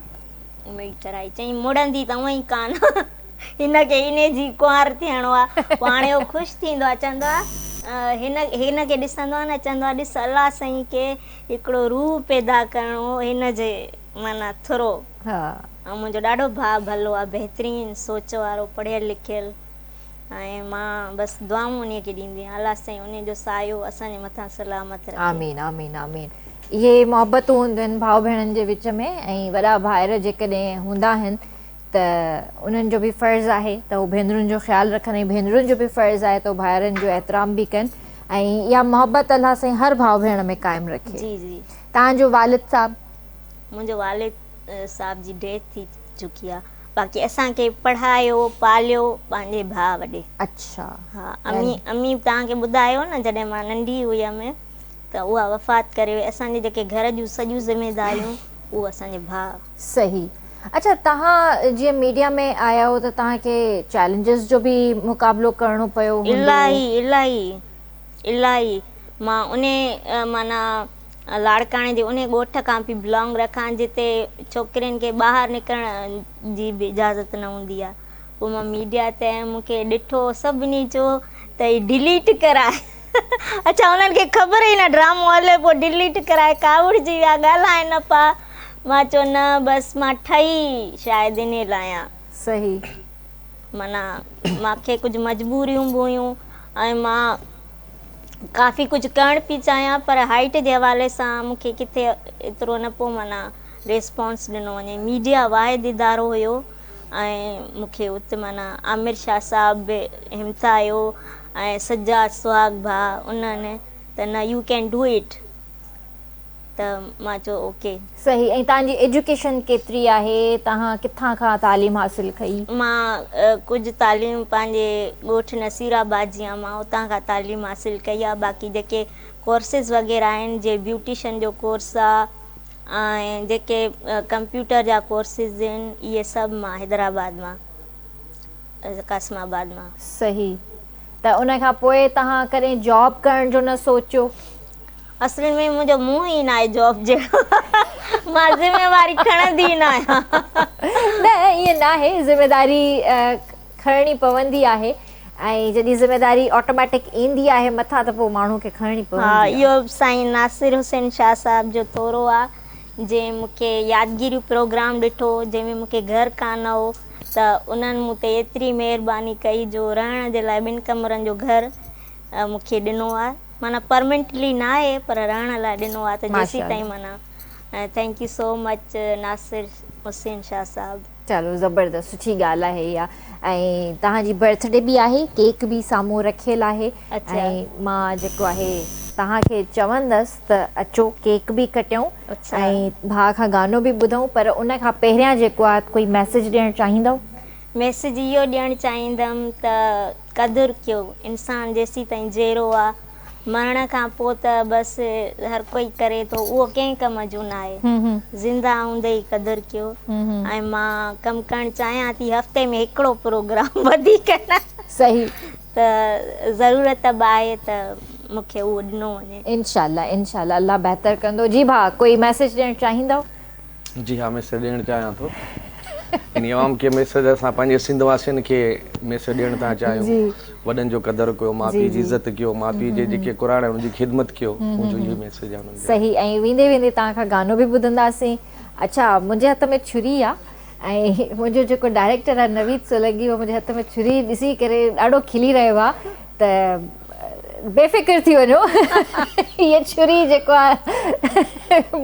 C: उमेद कराई चई मुड़ंदी त उअं ई कान हिनखे इन जी कुंवार थियणो आहे। पोइ हाणे उहो ख़ुशि थींदो आहे, चवंदो आहे हिनखे ॾिसंदो आहे न, चवंदो आहे ॾिस अलाह साईं खे हिकिड़ो रूह पैदा करिणो हिन जे माना थोरो।
A: हा
C: ऐं मुंहिंजो ॾाढो भाउ भलो आहे, बहितरीनु सोच वारो, पढ़ियल लिखियल, ऐं मां बसि दुआऊं उन खे ॾींदी आहियां, अलाह साईं उन जो सायो असांजे मथां सलामत रखे।
A: आमीन आमीन आमीन। इहे मोहबतूं हूंदियूं आहिनि भाउ भेणनि जे विच में, ऐं वॾा भाइर जेकॾहिं हूंदा आहिनि त उन्हनि जो बि फ़र्ज़ु आहे त उहे भेनरुनि जो ख़्यालु रखनि, ऐं भेनरुनि जो बि फ़र्ज़ु आहे त उहे भाइरनि जो एतिराम बि कनि, ऐं इहा मोहबत अलाह साईं हर भाउ भेण में क़ाइमु रखे।
C: जी जी।
A: तव्हांजो वालिद साहब?
C: मुंहिंजो वालिद साहब जी डेथ थी चुकी आहे, बाक़ी असांखे पढ़ायो पालियो पंहिंजे भाउ वॾे।
A: अच्छा।
C: हा, अम्मी तव्हांखे ॿुधायो न जॾहिं मां नंढी हुयमि त उहा वफ़ात करे वई। असांजे जेके घर जूं सॼियूं ज़िम्मेदारियूं उहो असांजे भाउ।
A: सही। अच्छा, तव्हां जीअं मीडिया में आया हो त तव्हांखे चैलेंजिस जो बि मुक़ाबिलो करणो पियो हूंदो?
C: इलाही इलाही इलाही। मां उन माना लाड़काणे जे उन ॻोठ खां बि बिलोंग रखां जिते छोकिरियुनि खे ॿाहिरि निकिरण जी बि इजाज़त न हूंदी आहे। पोइ मां मीडिया ते मूंखे ॾिठो, सभिनी चयो त ही डिलीट कराए। अच्छा, उन्हनि खे ख़बर ई न ड्रामो हले, पोइ डिलीट कराए कावड़जी विया, ॻाल्हाइनि न पिया। मां चयो न बसि मां ठही शायदि इन लाइ आहियां।
A: सही।
C: माना मूंखे कुझु मजबूरियूं बि हुयूं, ऐं मां काफ़ी कुझु करणु पई चाहियां, पर हाइट जे हवाले सां मूंखे किथे एतिरो न पियो माना रिस्पॉन्स ॾिनो वञे। मीडिया वाहिद इदारो हुयो, ऐं मूंखे उते माना आमिर शाह साहब बि हिमथायो, ऐं सजाद सुहाग भाउ उन्हनि त न यू कैन डू इट, त मां चयो ओके।
A: सही। ऐं तव्हांजी एजुकेशन केतिरी आहे? तव्हां किथां खां तालीम हासिल कई?
C: मां कुझु तालीम पंहिंजे ॻोठ नसीराबाद जी आहियां, मां उतां खां तालीम हासिल कई आहे। बाक़ी जेके कोर्सिस वग़ैरह आहिनि, जे ब्यूटिशन जो कोर्स आहे ऐं जेके कंप्यूटर जा कोर्सिस आहिनि, इहे सभु मां हैदराबाद मां, कासमाबाद मां।
A: सही। त उन खां पोइ तव्हां कॾहिं जॉब करण जो न सोचियो?
C: असल में मुंहिंजो मुंहुं ई न आहे जॉब जहिड़ो। मां ज़िम्मेवारी खणंदी न आहियां।
A: न, ईअं न आहे, ज़िम्मेदारी खणणी पवंदी आहे, ऐं जॾहिं ज़िम्मेदारी ऑटोमेटिक ईंदी आहे मथां त पोइ माण्हू खे खणणी पवंदी
C: हा,
A: आहे।
C: इहो साईं नासिर हुसैन शाह साहब जो थोरो आहे, जंहिं मूंखे यादगिरी प्रोग्राम ॾिठो, जंहिंमें मूंखे घरु कान हो, त उन्हनि मूं ते एतिरी महिरबानी कई जो रहण जे लाइ 2 कमरनि जो घरु मूंखे ॾिनो आहे। माना परमनेंटली न आहे, पर रहण लाइ ॾिनो आहे, त जेसीं ताईं माना thank you so much Nasir Hussain Shah साहब।
A: चलो ज़बरदस्त, सुठी ॻाल्हि आहे इहा। ऐं तव्हांजी बर्थडे बि आहे, केक बि साम्हूं रखियलु आहे, ऐं मां जेको आहे तव्हांखे चवंदसि त अचो केक बि कटियूं ऐं भाउ खां गानो बि ॿुधूं, पर उन खां पहिरियां जेको आहे कोई मैसेज ॾियणु चाहींदव?
C: मैसेज इहो ॾियणु चाहींदमि त क़दुरु कयो, इंसानु जेसीं ताईं जहिड़ो आहे, मरण खां पोइ त बसि हर कोई करे थो, उहो कंहिं कम जो न आहे। ज़िंदा हूंदे ई क़दुरु कयो। ऐं मां कमु करणु चाहियां थी हफ़्ते में हिकिड़ो प्रोग्राम, वधीक न।
A: सही।
C: त ज़रूरत बि आहे त मूंखे उहो ॾिनो वञे।
A: इंशाल्लाह इंशाल्लाह, अल्लाह बहितर कंदो। जी भाउ, कोई मैसेज ॾियणु चाहींदव?
B: जी हाँ, मैसेज ॾियणु चाहियां थो। इन आवाम खे मैसेज, असां पंहिंजे सिंध वासियुनि खे मैसेज ॾियणु था चाहियूं। वॾनि जो क़दुरु कयो, माउ पीउ जी इज़त कयो, माउ पीउ जे जेके क़ुरान आहे उनजी ख़िदमत कयो, मुंहिंजो इहो मैसेज आहे।
A: सही। ऐं वेंदे वेंदे तव्हां खां गानो बि ॿुधंदासीं। अच्छा, मुंहिंजे हथ में छुरी आहे, ऐं मुंहिंजो जेको डायरेक्टर आहे नवीद सोलंकी, उहो मुंहिंजे हथ में छुरी ॾिसी करे ॾाढो खिली रहियो आहे, त बेफ़िक्र थी वञो। इहा छुरी जेको आहे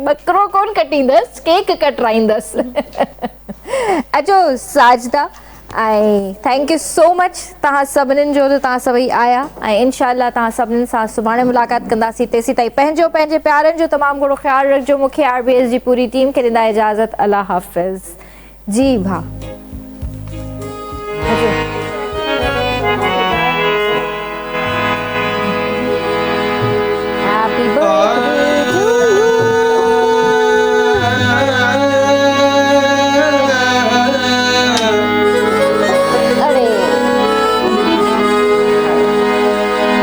A: ॿकरो कोन कटींदसि, केक कटराईंदसि। अचो साजदा, ऐं थैंक यू सो मच तव्हां सभिनीनि जो त तव्हां सभई आया, ऐं इनशाला तव्हां सभिनीनि सां सुभाणे मुलाक़ात कंदासीं। तेसीं ताईं पंहिंजे प्यारनि जो तमामु घणो ख़्यालु रखिजो। मूंखे RBS जी पूरी टीम खे ॾींदा इजाज़त। अल्लाह हाफ़िज़। जी भाउ, हैप्पी बर्थडे टू यू।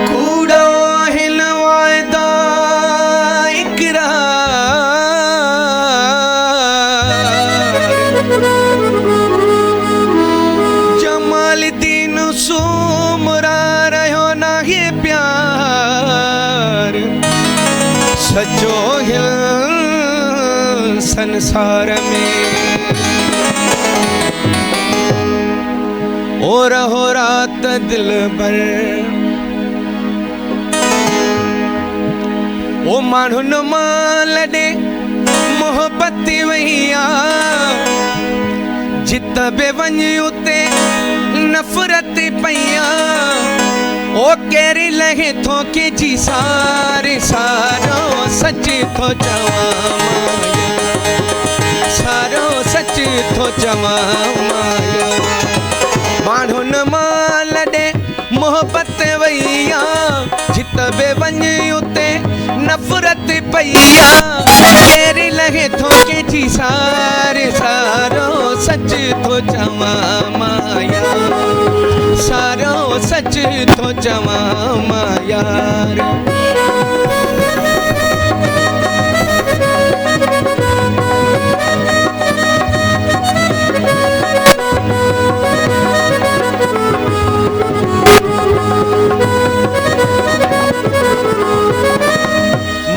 D: कूड़ा हिन वायदा जमालुद्दीन सोमरा रहो ना ये प्यार सचो हिल संसार में और हो रात दिल भर ओ माण्हू न माल दे मोहब्बत वहिया जित बे वञ उते नफ़रत पईया ओ केरी लहे थो के जी सारे सारो सच थो चवां सारो सच थो चवां माया माण्हू न माल दे मोहब्बत वहिया जित बे वञ उते नफ़रत पईया केरी लहे थो के जी सारे सारो सच थो चवां माया सारो सच थो चवां माया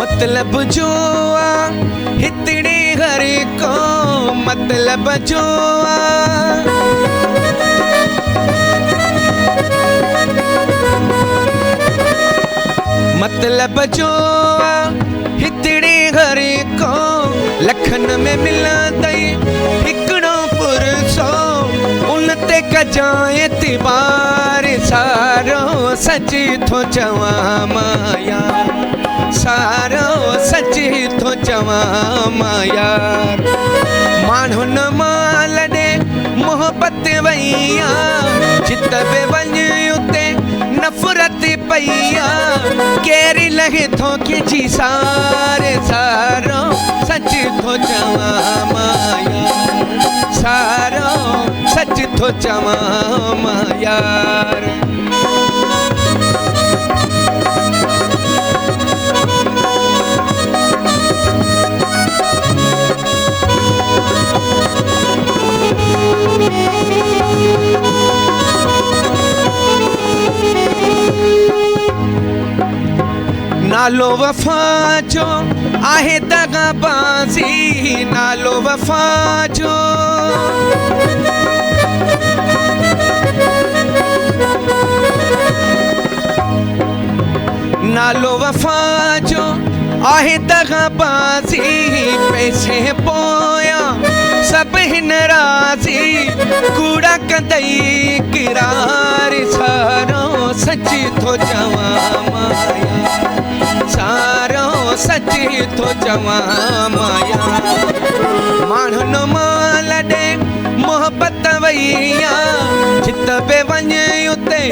D: मतलब जो आ हितड़ी हर को मतलब जो आ मतलब जो आ हितड़ी हर को लखन में मिला दई हिकड़ो पुरसो उन ते कजाए तिबार सारो सच थो चवां माया सारो सच थो चवां माया माण्हू न माल दे मोहब्बत वहिया जित बे वञ उते नफ़रत पईया केरी लहे थो के जी सारे सारो सच थो चवां माया सारो सच थो चवां माया नालो वफा जो आहे दगाबाजी नालो वफा जो नालो वफा जो आहे दगाबाजी पैसे पोया सब हिन राज़ी कूड़ा कंदई किरार सारो सच थो चवां माया सारो सच थो चवां माया माण्हू न माल दे मोहब्बत वहिया जित बे वञ उते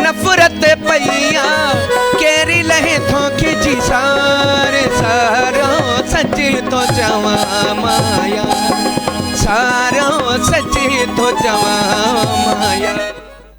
D: नफ़रत पईया केरी लहे थो के जी सारे सारो सच थो चवां माया सारो सच थो चवां